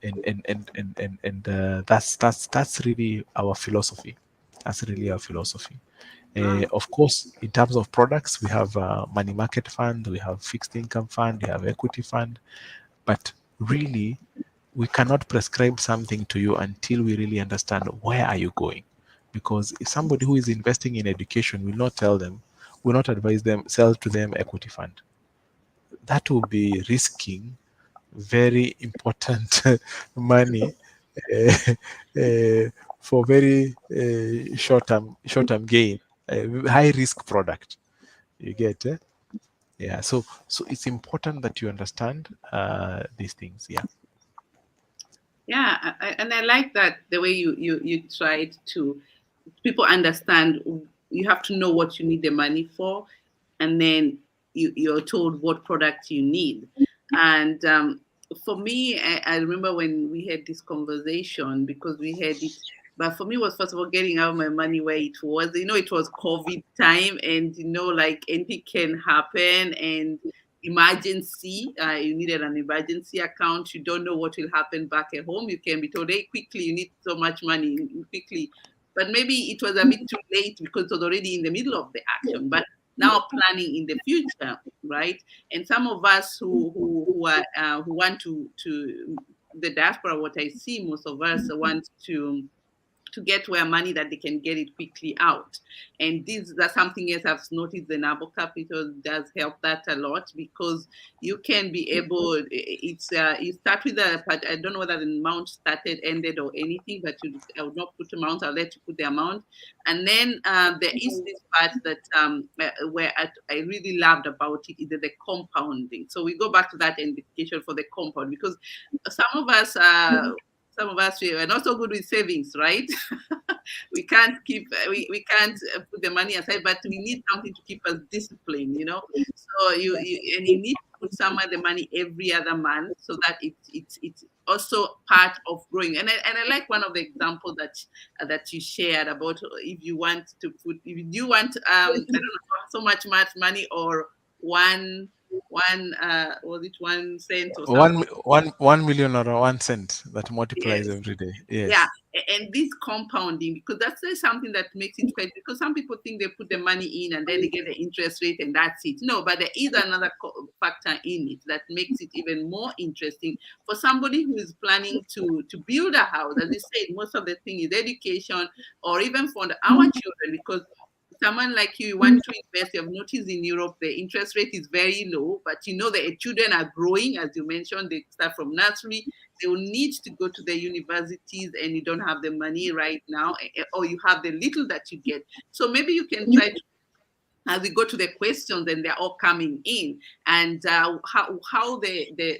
that's really our philosophy. That's really our philosophy. Of course, in terms of products, we have money market fund, we have fixed income fund, we have equity fund, but really we cannot prescribe something to you until we really understand where are you going. Because if somebody who is investing in education will not advise them, sell to them equity fund. That will be risking very important money for very short-term gain, high risk product. You get it? Yeah. So it's important that you understand these things. Yeah. Yeah, and I like that the way you tried to people understand. You have to know what you need the money for, and then you're told what product you need. And for me, I remember when we had this conversation, because we had it. But for me, it was first of all getting out my money where it was. It was COVID time, and like anything can happen, and emergency, you needed an emergency account, you don't know what will happen back at home, you can be told, hey, quickly, you need so much money, quickly. But maybe it was a bit too late because it was already in the middle of the action. But now planning in the future, right? And some of us who want to the diaspora, what I see, most of us want to get where money that they can get it quickly out. And that's something else I've noticed. The NABO Capital does help that a lot, because you can be able, it's you start with I don't know whether the amount started, ended, or anything, but I would not put amount, I'll let you put the amount. And then there is this part that where I really loved about it, is the compounding. So we go back to that indication for the compound, because some of us we are not so good with savings, right? we can't put the money aside, but we need something to keep us disciplined, So you need to put somewhere the money every other month, so that it's also part of growing. And I like one of the examples that you shared about, if you want I don't know, so much money, or one was it 1 cent or something? 1 million or 1 cent that multiplies every day. Yes. Yeah, and this compounding, because that's something that makes it quite, because some people think they put the money in and then they get the interest rate and that's it. No, but there is another factor in it that makes it even more interesting for somebody who is planning to build a house. As you said, most of the thing is education, or even for our children, because someone like you want to invest, you have noticed in Europe, the interest rate is very low, but the children are growing, as you mentioned, they start from nursery, they will need to go to the universities, and you don't have the money right now, or you have the little that you get. So maybe you can try to, as we go to the questions, and they're all coming in, and how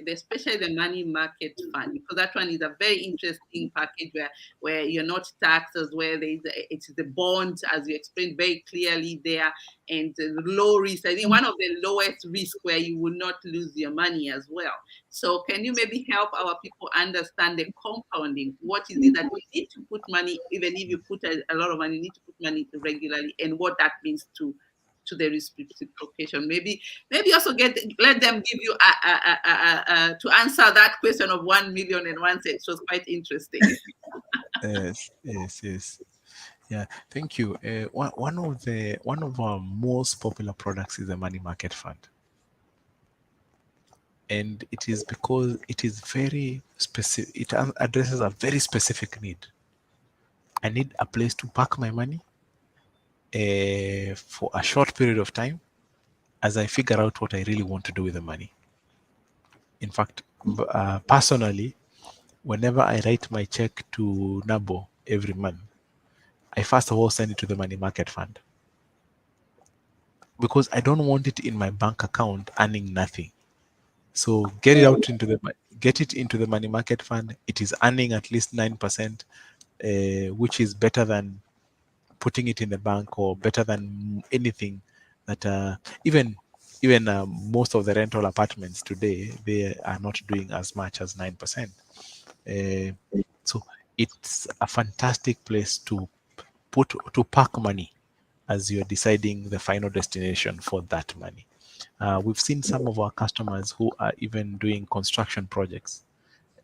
especially the money market fund, because that one is a very interesting package where you're not taxed, as where it's the bond, as you explained very clearly there, and low risk. I think one of the lowest risk where you will not lose your money as well. So can you maybe help our people understand the compounding? What is it that we need to put money, even if you put a lot of money, you need to put money regularly, and what that means to the reciprocation? Maybe also let them give you to answer that question of 1 million and 1 cent. It was quite interesting. Yes. Yeah, thank you. One of our most popular products is the money market fund, and it is because it is very specific. It addresses a very specific need. I need a place to park my money for a short period of time, as I figure out what I really want to do with the money. In fact, personally, whenever I write my check to NABO every month, I first of all send it to the money market fund, because I don't want it in my bank account earning nothing. So get it into the money market fund. It is earning at least 9%, which is better than putting it in the bank, or better than anything that even most of the rental apartments today, they are not doing as much as 9%. So it's a fantastic place to park money as you're deciding the final destination for that money. We've seen some of our customers who are even doing construction projects.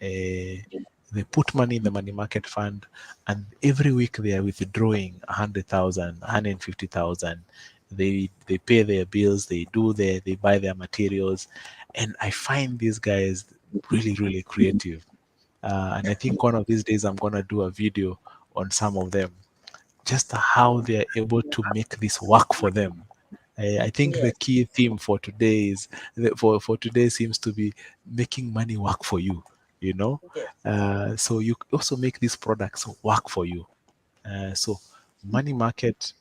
They put money in the money market fund, and every week they are withdrawing 100,000, 150,000. They pay their bills, they buy their materials, and I find these guys really, really creative. And I think one of these days I'm gonna do a video on some of them, just how they are able to make this work for them. I think the key theme for today for today seems to be making money work for you. So you also make these products work for you. So money market,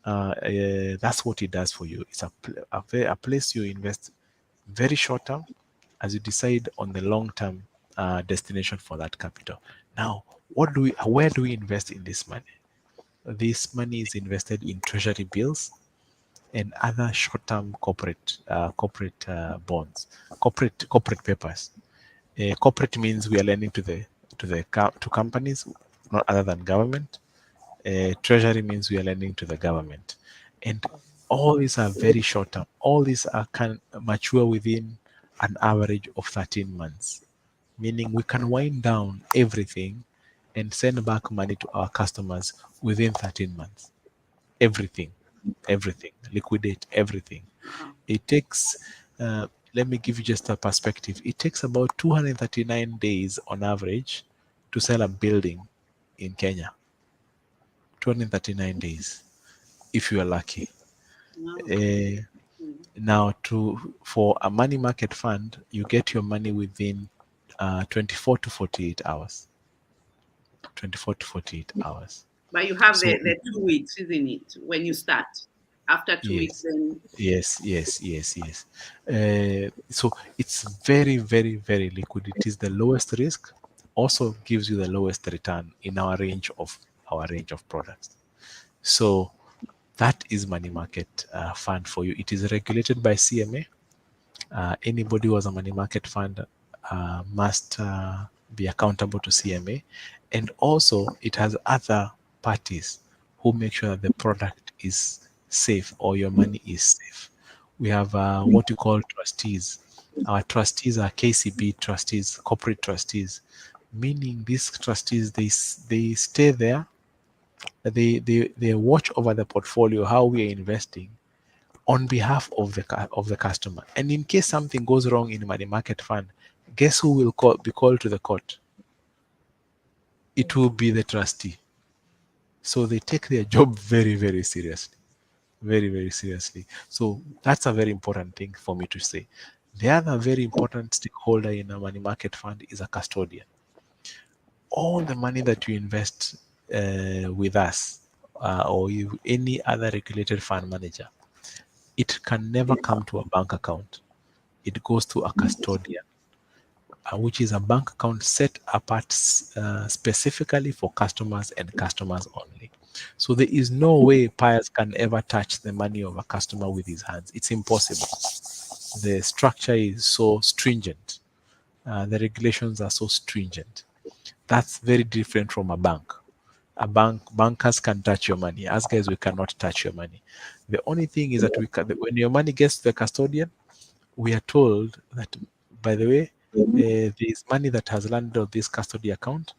that's what it does for you. It's a place you invest very short term, as you decide on the long term destination for that capital. Now, where do we invest in this money? This money is invested in treasury bills and other short-term corporate bonds, corporate papers. Corporate means we are lending to companies, not other than government. Treasury means we are lending to the government, and All these are very short term. All these can mature within an average of 13 months, meaning we can wind down everything and send back money to our customers within 13 months. Everything, liquidate everything. It takes, let me give you just a perspective. It takes about 239 days on average to sell a building in Kenya. 239 days, if you are lucky. Now, for a money market fund, you get your money within 24 to 48 hours. 24 to 48 hours. But you have the 2 weeks, isn't it? When you start. After 2 weeks, then. Yes. So it's very, very, very liquid. It is the lowest risk, also gives you the lowest return in our range of products. So that is money market fund for you. It is regulated by CMA. Anybody who has a money market fund must be accountable to CMA, and also it has other parties who make sure that the product is safe or your money is safe. We have what you call trustees. Our trustees are KCB trustees, corporate trustees, meaning these trustees they stay there. They watch over the portfolio, how we are investing, on behalf of the customer. And in case something goes wrong in money market fund, guess who will be called to the court? It will be the trustee. So they take their job very, very seriously. Very, very seriously. So that's a very important thing for me to say. The other very important stakeholder in a money market fund is a custodian. All the money that you invest with us or any other regulated fund manager, it can never come to a bank account. It goes to a custodian, which is a bank account set apart specifically for customers and customers only. So there is no way Pius can ever touch the money of a customer with his hands. It's impossible. The structure is so stringent. The regulations are so stringent. That's very different from a bank. Bankers can touch your money. Us guys, we cannot touch your money. The only thing is that when your money gets to the custodian, we are told that, by the way, there is money that has landed on this custody account.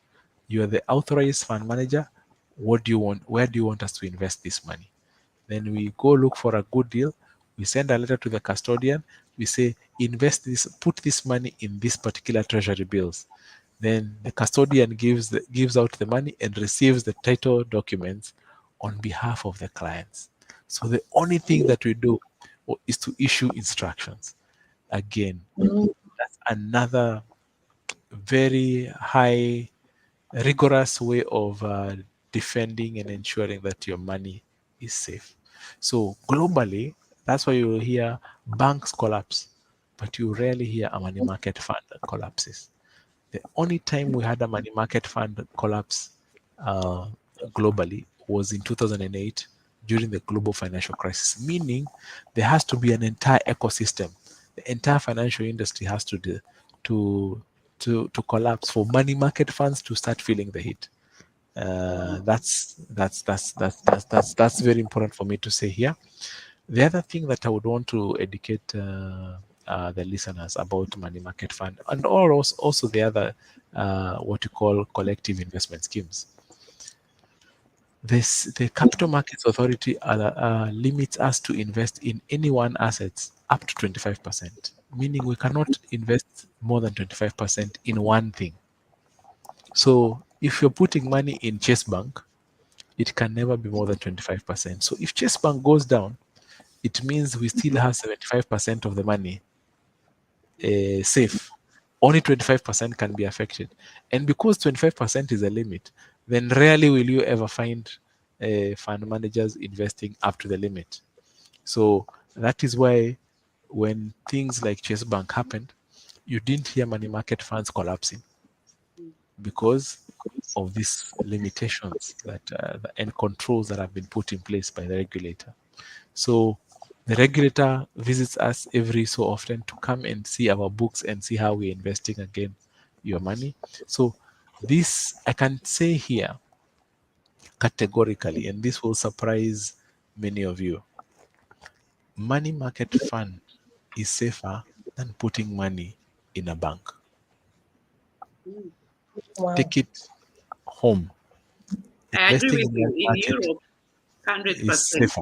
You are the authorized fund manager. What do you want? Where do you want us to invest this money? Then we go look for a good deal. We send a letter to the custodian. We say, invest this, put this money in this particular treasury bills. Then the custodian gives out the money and receives the title documents on behalf of the clients. So the only thing that we do is to issue instructions. Again, that's another very high, rigorous way of defending and ensuring that your money is safe. So globally, that's why you will hear banks collapse, but you rarely hear a money market fund that collapses. The only time we had a money market fund collapse globally was in 2008 during the global financial crisis, meaning there has to be an entire ecosystem. The entire financial industry has to collapse for money market funds to start feeling the heat. That's very important for me to say here. The other thing that I would want to educate the listeners about money market fund and also the other what you call collective investment schemes. The Capital Markets Authority limits us to invest in any one assets up to 25%, meaning we cannot invest more than 25% in one thing. So if you're putting money in Chase Bank, it can never be more than 25%. So if Chase Bank goes down, it means we still have 75% of the money safe. Only 25% can be affected. And because 25% is a limit, then rarely will you ever find fund managers investing up to the limit. So that is why when things like Chase Bank happened, you didn't hear money market funds collapsing because of these limitations that and controls that have been put in place by the regulator. So the regulator visits us every so often to come and see our books and see how we're investing again your money. So this I can say here categorically, and this will surprise many of you. money market fund is safer than putting money in a bank. Wow. Take it home. I agree Investing with in you. that In market Europe, is 100%. safer.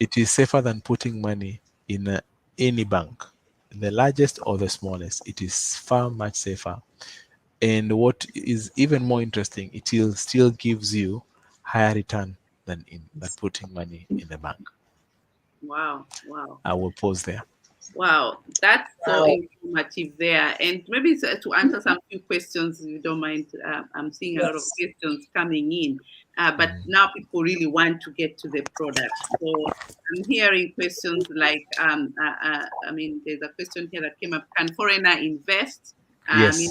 It is safer than putting money in any bank, the largest or the smallest. It is far much safer. And what is even more interesting, it will still gives you higher return than putting money in the bank. Wow, wow. I will pause there. Wow, that's so Wow. informative there. And maybe to answer some few questions, if you don't mind, I'm seeing a lot of Yes. questions coming in. But now people really want to get to the product. So I'm hearing questions like, there's a question here that came up: can foreigner invest? Yes.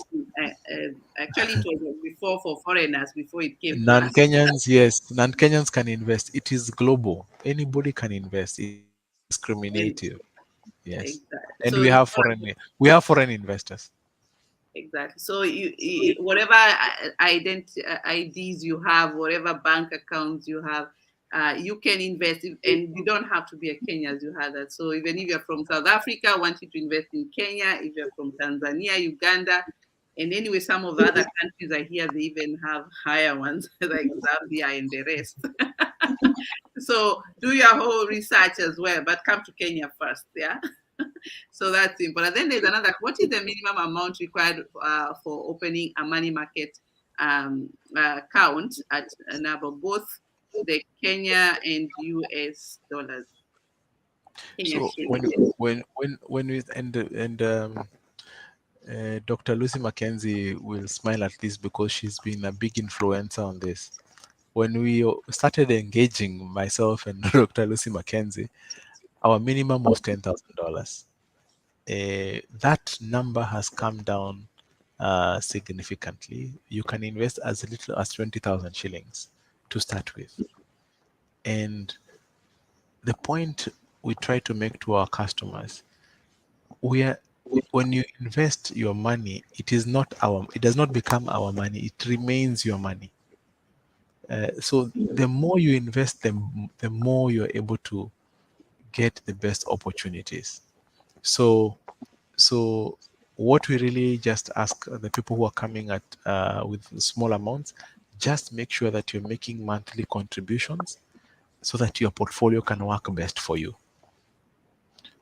Actually, it was before for foreigners before it came to us. Non-Kenyans, yes, non-Kenyans can invest. It is global. Anybody can invest. It is not discriminative. Yes, Exactly. and So we have foreign investors. exactly. So you whatever IDs you have, whatever bank accounts you have, you can invest, and you don't have to be a Kenyan as you had that. So even if you're from South Africa, want you to invest in Kenya. If you're from Tanzania, Uganda, and anyway, some of the other countries I hear they even have higher ones like Zambia and the rest. So do your whole research as well, but come to Kenya first, yeah. So that's simple. And then there's another. What is the minimum amount required for opening a money market account at NABO, both the Kenya and US dollars? Kenya So shillings. when we Dr. Lucy McKenzie will smile at this because she's been a big influencer on this. When we started engaging myself and Dr. Lucy McKenzie, our minimum was $10,000. That number has come down significantly. You can invest as little as 20,000 shillings to start with. And the point we try to make to our customers, when you invest your money, it does not become our money, it remains your money. So the more you invest, the more you're able to get the best opportunities. So what we really just ask the people who are coming at with small amounts, just make sure that you're making monthly contributions so that your portfolio can work best for you.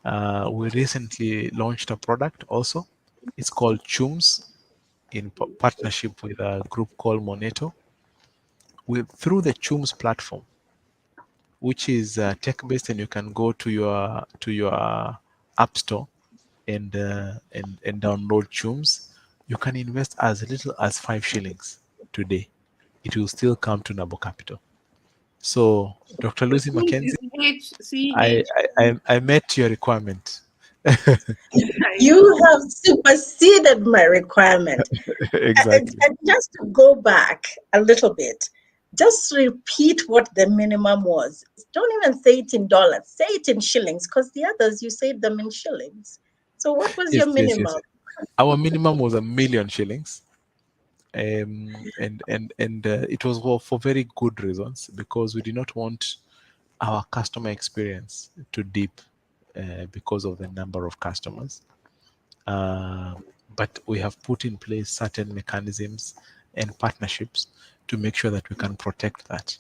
We recently launched a product also. It's called Chums in partnership with a group called Moneto. Through the Chums platform, which is tech-based, and you can go to your app store and download Chums. You can invest as little as 5 shillings today. It will still come to NABO Capital. So, Dr. Lucy McKenzie, I met your requirement. You have superseded my requirement. Exactly. And just to go back a little bit, just repeat what the minimum was. Don't even say it in dollars. Say it in shillings, because the others, you said them in shillings. So what was your minimum? Yes. Our minimum was 1 million shillings. And it was for very good reasons, because we did not want our customer experience to dip because of the number of customers. But we have put in place certain mechanisms and partnerships to make sure that we can protect that.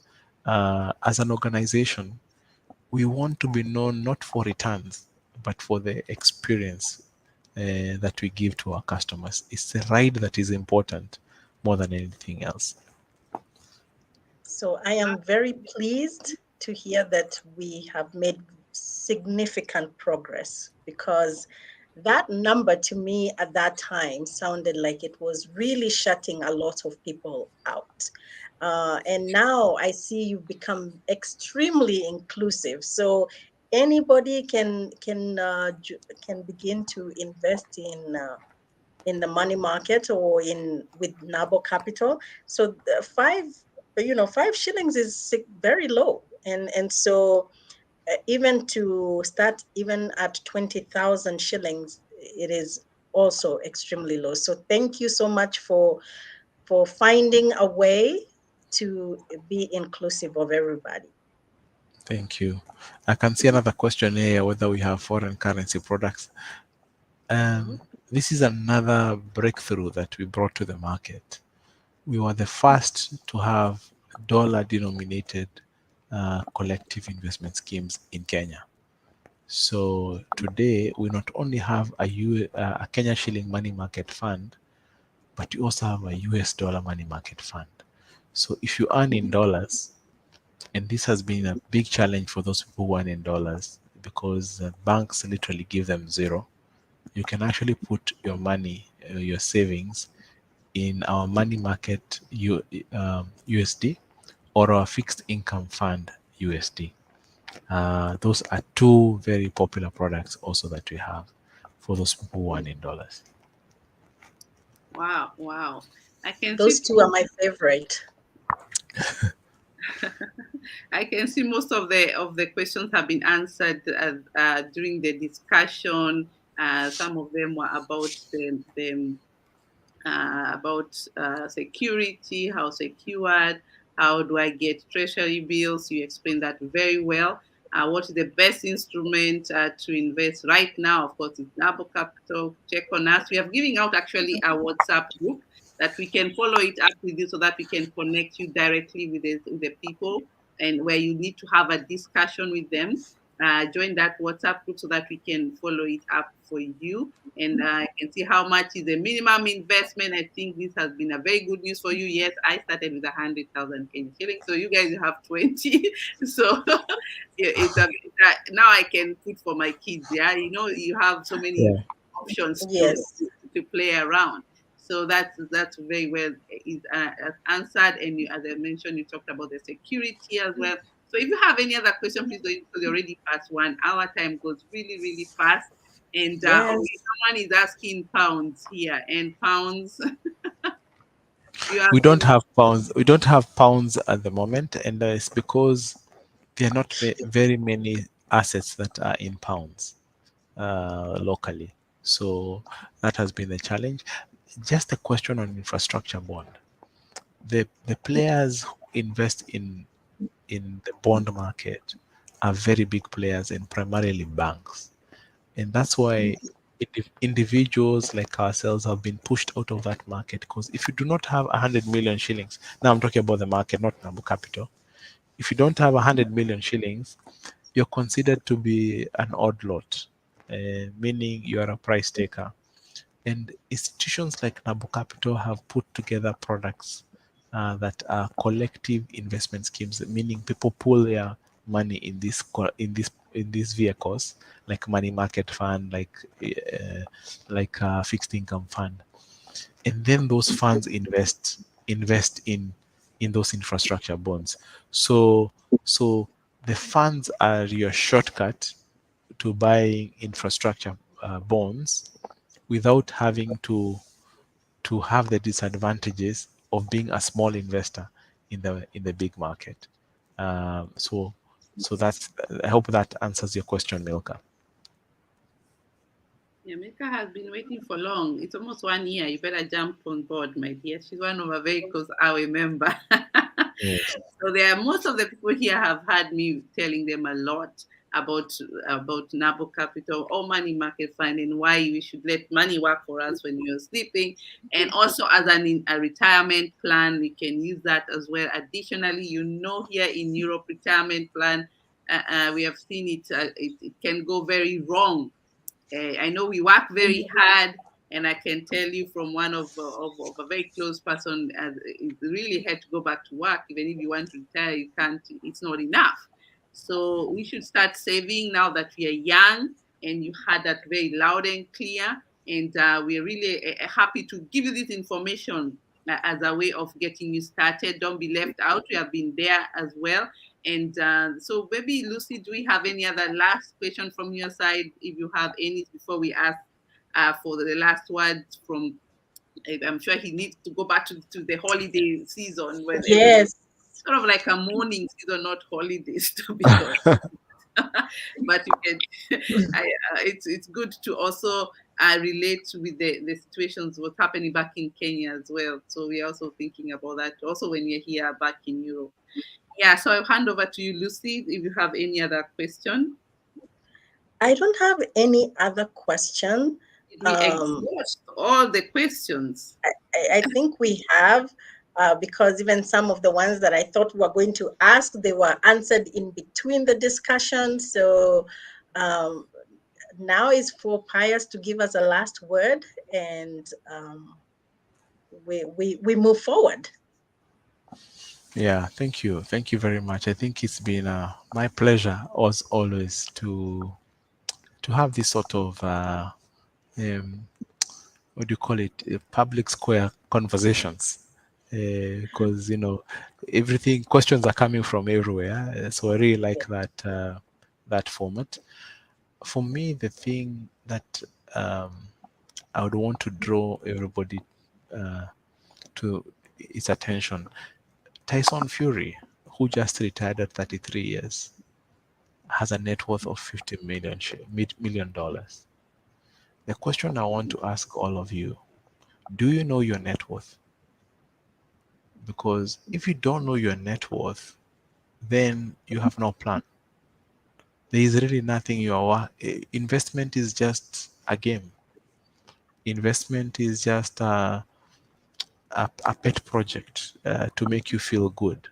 As an organization, we want to be known not for returns, but for the experience that we give to our customers. It's the ride that is important more than anything else. So I am very pleased to hear that we have made significant progress, because that number to me at that time sounded like it was really shutting a lot of people out. And now I see you become extremely inclusive. So anybody can begin to invest in the money market or with NABO Capital. So 5 shillings is very low, and so even to start even at 20,000 shillings, it is also extremely low. So thank you so much for finding a way to be inclusive of everybody. Thank you. I can see another question here, whether we have foreign currency products. This is another breakthrough that we brought to the market. We were the first to have dollar-denominated collective investment schemes in Kenya. So today, we not only have a Kenya shilling money market fund, but we also have a US dollar money market fund. So if you earn in dollars, and this has been a big challenge for those people who earn in dollars, because banks literally give them zero. You can actually put your money, your savings, in our money market USD or our fixed income fund USD. Those are two very popular products also that we have for those people who earn in dollars. Wow. I can those two are my favorite. I can see most of the questions have been answered during the discussion. Some of them were about security, how secured, how do I get treasury bills? You explained that very well. What is the best instrument to invest right now? Of course, it's NABO Capital. Check on us. We are giving out actually a WhatsApp group that we can follow it up with you so that we can connect you directly with the people, and where you need to have a discussion with them. Join that WhatsApp group so that we can follow it up for you. And I can see how much is the minimum investment. I think this has been a very good news for you. Yes, I started with 100,000 Kenyan shillings, so you guys have 20. So now I can put for my kids. Yeah, you have so many options to play around. So that's very well is answered. And as I mentioned, you talked about the security as well. So if you have any other question, please don't, because you're already past 1 hour. Time goes really, really fast. And someone is asking pounds here, and pounds. We don't have pounds. We don't have pounds at the moment, and it's because there are not very many assets that are in pounds locally. So that has been the challenge. Just a question on infrastructure bond. The players who invest in the bond market are very big players and primarily banks. And that's why individuals like ourselves have been pushed out of that market, because if you do not have 100 million shillings, now I'm talking about the market, not NABO Capital. If you don't have 100 million shillings, you're considered to be an odd lot, meaning you are a price taker. And institutions like NABO Capital have put together products that are collective investment schemes, meaning people pool their money in these vehicles, like money market fund, like fixed income fund, and then those funds invest in those infrastructure bonds. So the funds are your shortcut to buying infrastructure bonds without having to have the disadvantages of being a small investor in the big market. So that's, I hope that answers your question, Milka. Yeah, Milka has been waiting for long. It's almost 1 year. You better jump on board, my dear. She's one of our very close our member. Yes. So most of the people here have had me telling them a lot about NABO Capital or money market fund, and why we should let money work for us when you're sleeping. And also as a retirement plan, we can use that as well. Additionally, here in Europe, retirement plan, we have seen it can go very wrong. I know we work very hard, and I can tell you from one of a very close person, it really had to go back to work. Even if you want to retire, you can't. It's not enough. So we should start saving now that we are young, and you had that very loud and clear. And we're really happy to give you this information as a way of getting you started. Don't be left out. We have been there as well. And so maybe, Lucy, do we have any other last question from your side? If you have any, before we ask for the last words from, I'm sure he needs to go back to the holiday season. Yes. Sort of like a morning season, not holidays, to be honest. But you can, it's good to also relate with the situations, what's happening back in Kenya as well. So we're also thinking about that also when you're here back in Europe. Yeah, so I'll hand over to you, Lucy, if you have any other question. I don't have any other question. Did we exhaust all the questions? I think we have, because even some of the ones that I thought we were going to ask, they were answered in between the discussion. So now is for Pius to give us a last word, and we move forward. Yeah, thank you. Thank you very much. I think it's been my pleasure, as always, to have this sort of what do you call it, public square conversations, because everything, questions are coming from everywhere, so I really like that format. For me, the thing that I would want to draw everybody to its attention, Tyson Fury, who just retired at 33 years, has a net worth of $50 million. The question I want to ask all of you, do you know your net worth? Because if you don't know your net worth, then you have no plan. There is really nothing investment is just a game. Investment is just a pet project to make you feel good.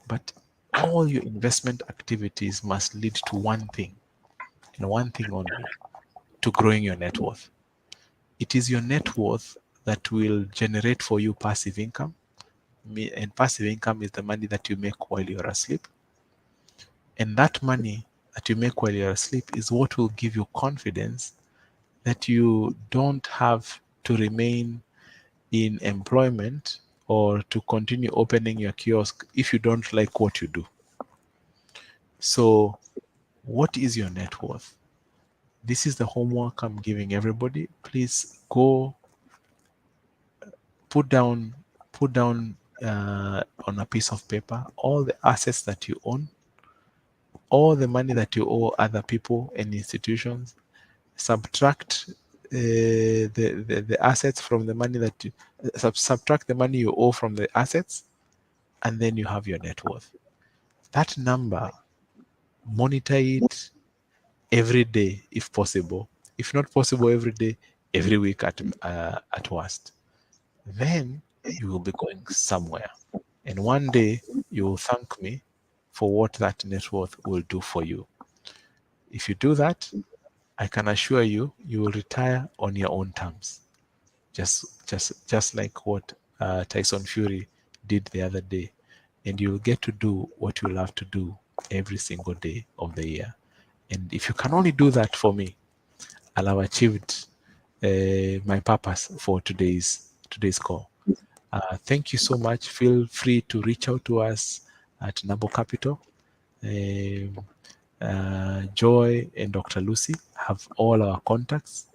But all your investment activities must lead to one thing, and one thing only, to growing your net worth. It is your net worth that will generate for you passive income. And passive income is the money that you make while you're asleep. And that money that you make while you're asleep is what will give you confidence that you don't have to remain in employment or to continue opening your kiosk if you don't like what you do. So what is your net worth? This is the homework I'm giving everybody. Please go put down on a piece of paper all the assets that you own, all the money that you owe other people and institutions. Subtract the assets from the money that you subtract the money you owe from the assets, and then you have your net worth. That number, monitor it every day if possible. If not possible every day, every week at worst. Then you will be going somewhere. And one day you will thank me for what that net worth will do for you. If you do that, I can assure you, you will retire on your own terms. Just like what Tyson Fury did the other day. And you'll get to do what you love to do every single day of the year. And if you can only do that for me, I'll have achieved my purpose for today's call. Thank you so much. Feel free to reach out to us at NABO Capital. Joy and Dr. Lucy have all our contacts.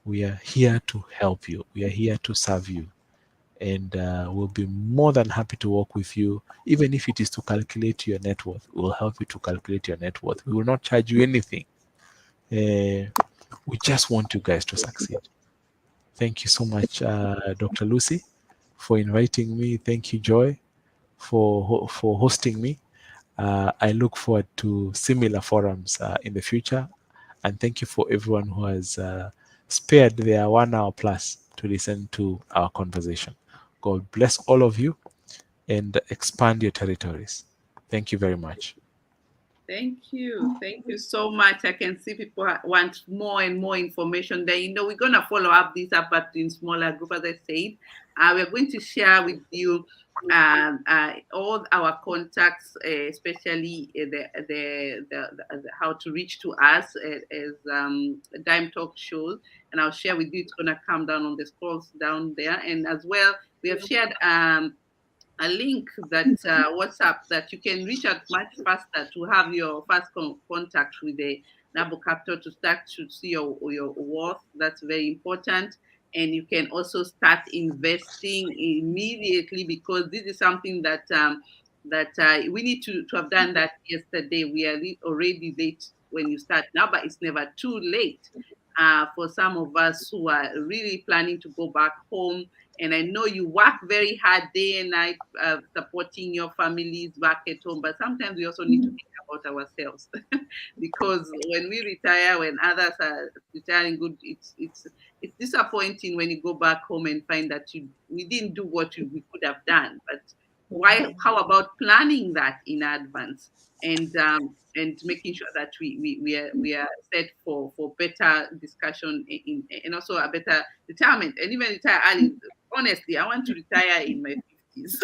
We are here to help you. We are here to serve you. And we'll be more than happy to work with you. Even if it is to calculate your net worth, we'll help you to calculate your net worth. We will not charge you anything. We just want you guys to succeed. Thank you so much, Dr. Lucy, for inviting me. Thank you, Joy, for hosting me. I look forward to similar forums in the future. And thank you for everyone who has spared their 1 hour plus to listen to our conversation. God bless all of you and expand your territories. Thank you very much. Thank you. Thank you so much. I can see people want more and more information. Then, we're going to follow up this up in smaller group, as I said. We're going to share with you all our contacts, especially the how to reach to us as Dime Talk shows. And I'll share with you, it's going to come down on the scrolls down there. And as well, we have shared a link that WhatsApp that you can reach out much faster to have your first contact with the NABO Capital to start to see your worth. That's very important. And you can also start investing immediately, because this is something that we need to have done that yesterday. We are already late when you start now, but it's never too late for some of us who are really planning to go back home And I know you work very hard day and night supporting your families back at home, but sometimes we also need to think about ourselves because when we retire, when others are retiring good, it's disappointing when you go back home and find that we didn't do what we could have done. But how about planning that in advance and making sure that we are set for better discussion and also a better retirement and even retire early. Honestly, I want to retire in my 50s.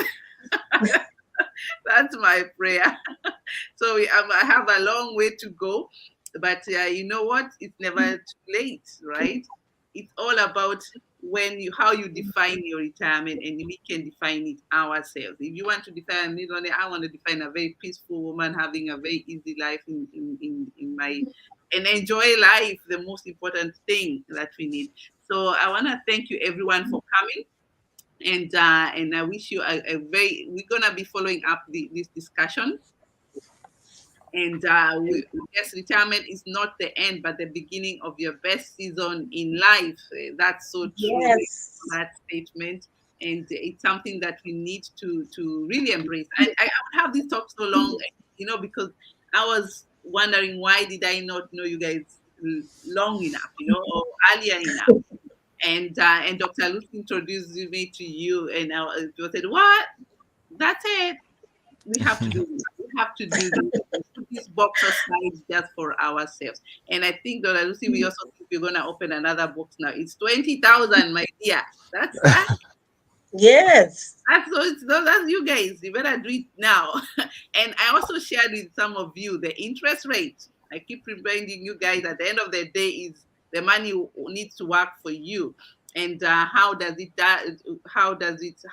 That's my prayer. So I have a long way to go, but you know what? It's never too late, right? It's all about how you define your retirement, and we can define it ourselves. If you want to define me, I want to define a very peaceful woman having a very easy life in my and enjoy life, the most important thing that we need. So I want to thank you everyone for coming. And I wish you we're going to be following up this discussion. And yes, retirement is not the end, but the beginning of your best season in life. That's so true. Yes. That statement. And it's something that we need to really embrace. I would have this talk so long, because I was wondering, why did I not know you guys long enough, or earlier enough? And Dr. Lucy introduced me to you, and I said, "What? That's it. We have to do this. We have to do this. Put this box aside just for ourselves." And I think, Dr. Lucy, we also think we're going to open another box now. It's 20,000, my dear. That's that. Yes. That's you guys. You better do it now. And I also shared with some of you the interest rate. I keep reminding you guys at the end of the day is the money needs to work for you. And how does it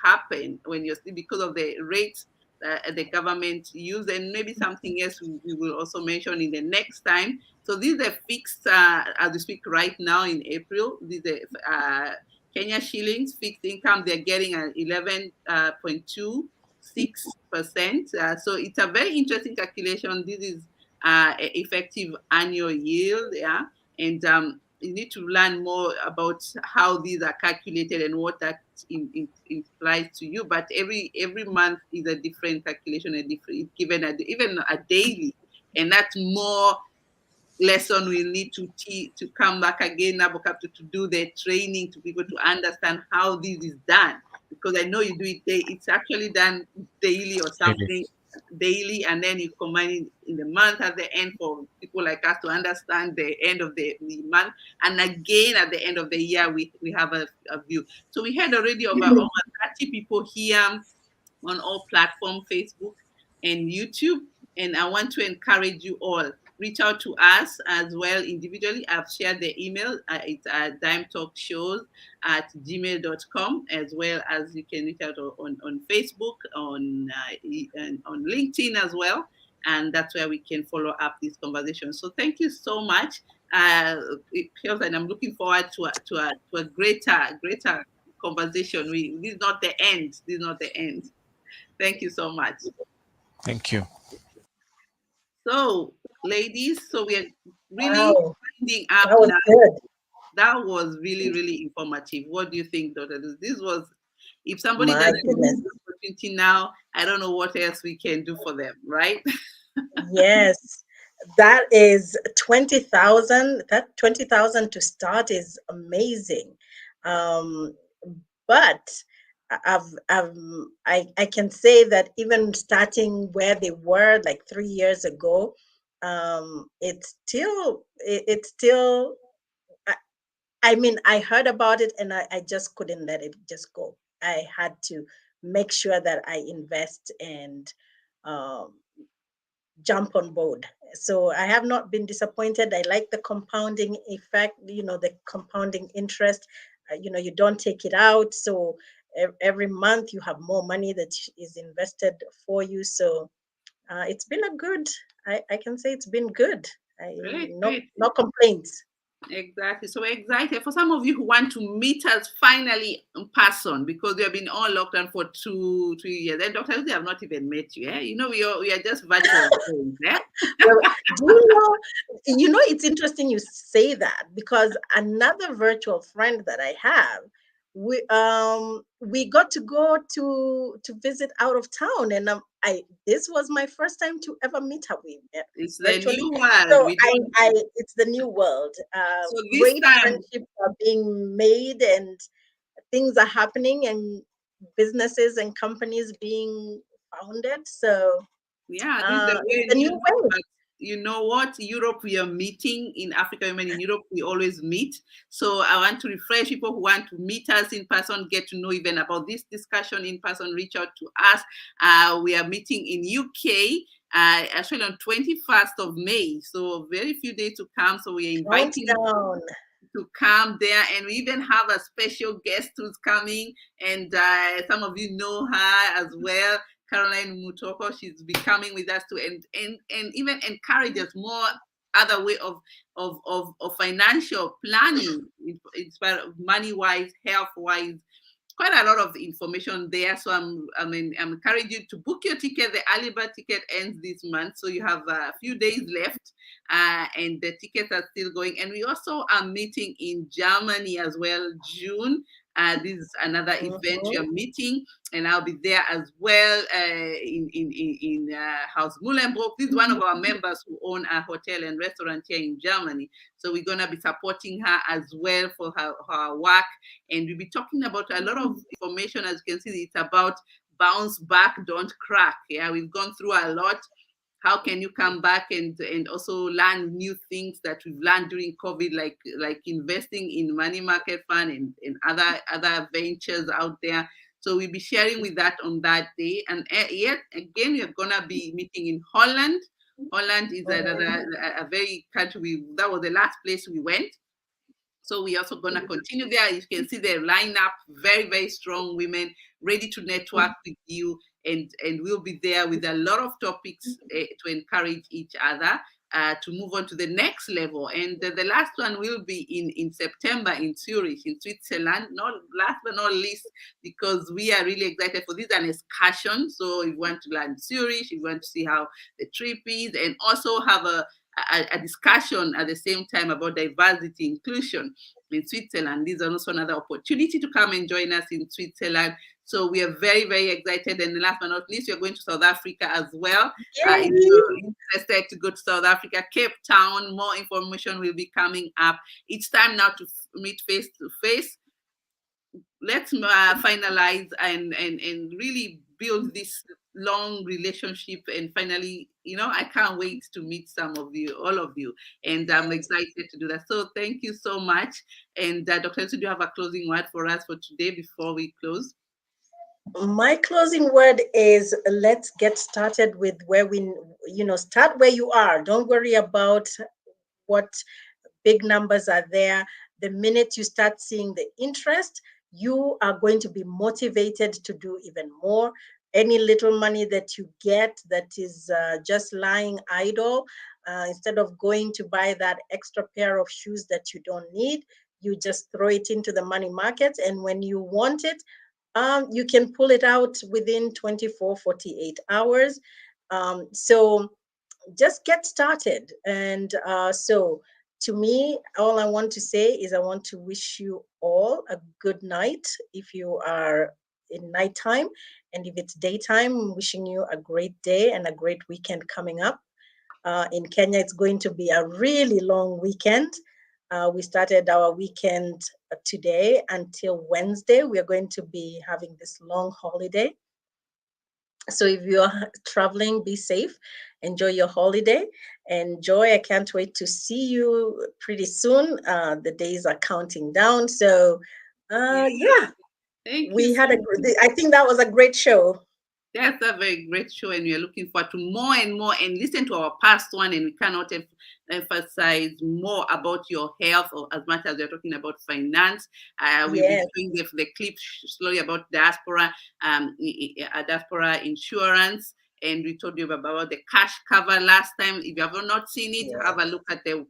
happen when you're still, because of the rates the government use, and maybe something else we will also mention in the next time. So these are fixed as we speak right now in April. These are Kenya shillings fixed income. They're getting an 11.26%. So it's a very interesting calculation. This is effective annual yield, yeah, and you need to learn more about how these are calculated and what that implies to you. But every month is a different calculation, it's given even a daily, and that's more lesson we need to come back again, NABO Capital, to do the training to people to understand how this is done. Because I know you do it, it's actually done daily or something. Daily, and then you combine it in the month at the end for people like us to understand the end of the month, and again at the end of the year we have a view. So we had already over 30 people here on all platforms, Facebook and YouTube, and I want to encourage you all, reach out to us as well individually. I've shared the email. It's dimetalkshows@gmail.com, as well as you can reach out on Facebook, on LinkedIn as well. And that's where we can follow up this conversation. So thank you so much. And I'm looking forward to a greater conversation. This is not the end. This is not the end. Thank you so much. Thank you. So, ladies, so we are really winding up. That was good. That was really, really informative. What do you think, Dr. This was, if somebody doesn't have the opportunity now, I don't know what else we can do for them, right? Yes, that is 20,000. That 20,000 to start is amazing. But I can say that even starting where they were like 3 years ago, it's still. I mean, I heard about it and I just couldn't let it just go. I had to make sure that I invest and jump on board. So I have not been disappointed. I like the compounding effect, the compounding interest. You don't take it out. So every month you have more money that is invested for you. So it's been I can say it's been good. No complaints. Exactly. So we're excited for some of you who want to meet us finally in person, because we have been all locked down for 2 years. And Dr. Lucy have not even met you. Eh? We are just virtual friends. Eh? It's interesting you say that, because another virtual friend that I have, we got to go to visit out of town, and this was my first time to ever meet her. It's virtually. The new world. So it's the new world. So this great time, friendships are being made, and things are happening, and businesses and companies being founded. So yeah, this is the way the new way. You know what? Europe, we are meeting in Africa Women in Europe. We always meet. So I want to refresh people who want to meet us in person, get to know even about this discussion in person, reach out to us. We are meeting in UK, actually on 21st of May. So very few days to come. So we are inviting you to come there, and we even have a special guest who's coming, and some of you know her as well, Caroline Mutoko. She's be coming with us too, and even encourage us more other way of financial planning, money wise, health wise. Quite a lot of information there. So I'm encouraging you to book your ticket. The early bird ticket ends this month, so you have a few days left, and the tickets are still going. And we also are meeting in Germany as well, June. This is another event we are meeting, and I'll be there as well in Haus Muhlenbrook. This is one of our members who own a hotel and restaurant here in Germany. So we're going to be supporting her as well for her work. And we'll be talking about a lot of information. As you can see, it's about bounce back, don't crack. Yeah, we've gone through a lot. How can you come back and also learn new things that we've learned during COVID, like investing in money market fund and other ventures out there. So we'll be sharing with that on that day. And yet again, we're gonna be meeting in Holland. Holland is a very country. That was the last place we went. So we're also going to continue there. You can see the lineup, very, very strong women ready to network with you. And we'll be there with a lot of topics to encourage each other to move on to the next level. And the last one will be in September in Zurich, in Switzerland. Not last but not least, because we are really excited for this, an excursion. So if you want to learn Zurich, if you want to see how the trip is, and also have a discussion at the same time about diversity inclusion in Switzerland. This is also another opportunity to come and join us in Switzerland. So we are very, very excited. And last but not least, we are going to South Africa as well. If you're interested to go to South Africa, Cape Town, more information will be coming up. It's time now to meet face to face. Let's finalize and really build this long relationship, and finally, I can't wait to meet some of you, all of you, and I'm excited to do that. So thank you so much. And Dr. Ensu, do you have a closing word for us for today before we close? My closing word is, let's get started with where start where you are. Don't worry about what big numbers are there. The minute you start seeing the interest, you are going to be motivated to do even more. Any little money that you get that is just lying idle, instead of going to buy that extra pair of shoes that you don't need, you just throw it into the money market. And when you want it, you can pull it out within 24, 48 hours. So just get started. And so to me, all I want to say is I want to wish you all a good night if you are in nighttime. And if it's daytime, I'm wishing you a great day and a great weekend coming up. In Kenya, it's going to be a really long weekend. We started our weekend today until Wednesday. We are going to be having this long holiday. So if you are traveling, be safe. Enjoy your holiday. Enjoy. I can't wait to see you pretty soon. The days are counting down. So we had I think that was a great show. That's a very great show, and we are looking forward to more and more. And listen to our past one, and we cannot emphasize more about your health, or as much as we're talking about finance. We've been doing the clip slowly about Diaspora, Diaspora insurance. And we told you about the cash cover last time. If you have not seen it, have a look at the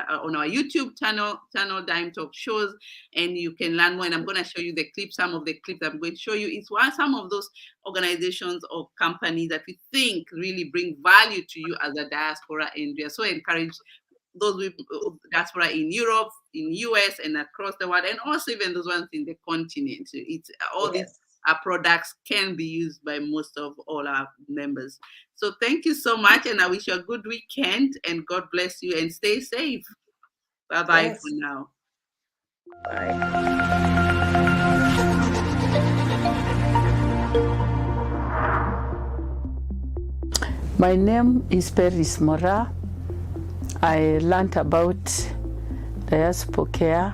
on our YouTube channel, Dimetalkshows, and you can learn more. And I'm going to show you the clip. Some of the clips I'm going to show you is some of those organizations or companies that we think really bring value to you as a diaspora, and we are so encouraged those with diaspora in Europe, in US, and across the world, and also even those ones in the continent. It's all these products can be used by most of all our members. So thank you so much, and I wish you a good weekend, and God bless you, and stay safe. Bye-bye for now. Bye. My name is Pius Muchiri. I learned about Diaspora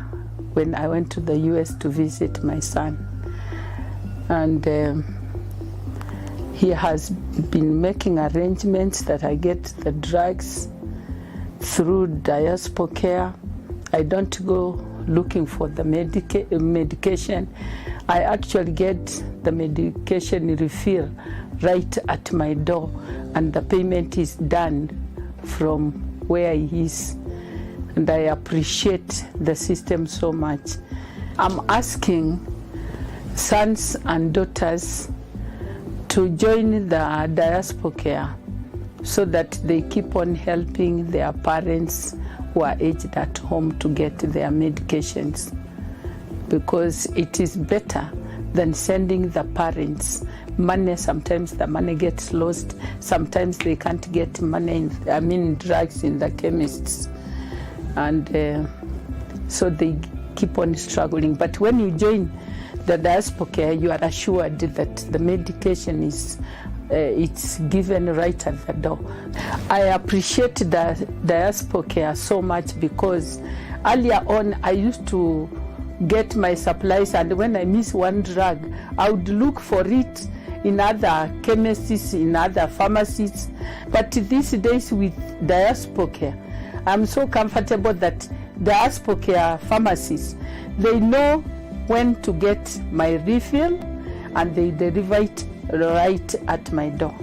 when I went to the US to visit my son. And he has been making arrangements that I get the drugs through Diaspora. I don't go looking for the medication. I actually get the medication refill right at my door, and the payment is done from where he is. And I appreciate the system so much. I'm asking sons and daughters to join the Diaspora so that they keep on helping their parents who are aged at home to get their medications, because it is better than sending the parents money. Sometimes the money gets lost. Sometimes they can't get money, drugs in the chemists. And so they keep on struggling. But when you join the Diaspora, you are assured that the medication is it's given right at the door. I appreciate the Diaspora so much, because earlier on I used to get my supplies, and when I miss one drug, I would look for it in other chemists, in other pharmacies. But these days with Diaspora, I'm so comfortable that Diaspora pharmacies, they know when to get my refill, and they deliver it right at my door.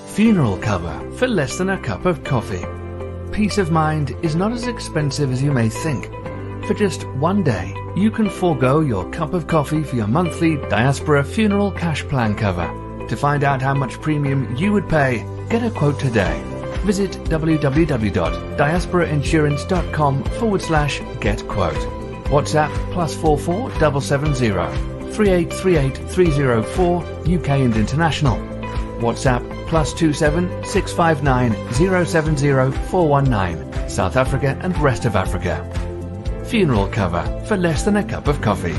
Funeral cover for less than a cup of coffee. Peace of mind is not as expensive as you may think. For just one day, you can forego your cup of coffee for your monthly Diaspora funeral cash plan cover. To find out how much premium you would pay, get a quote today. Visit www.diasporainsurance.com/get-quote. WhatsApp +44 770 3838 304 UK and international. WhatsApp +27 659 070 419 South Africa and rest of Africa. Funeral cover for less than a cup of coffee.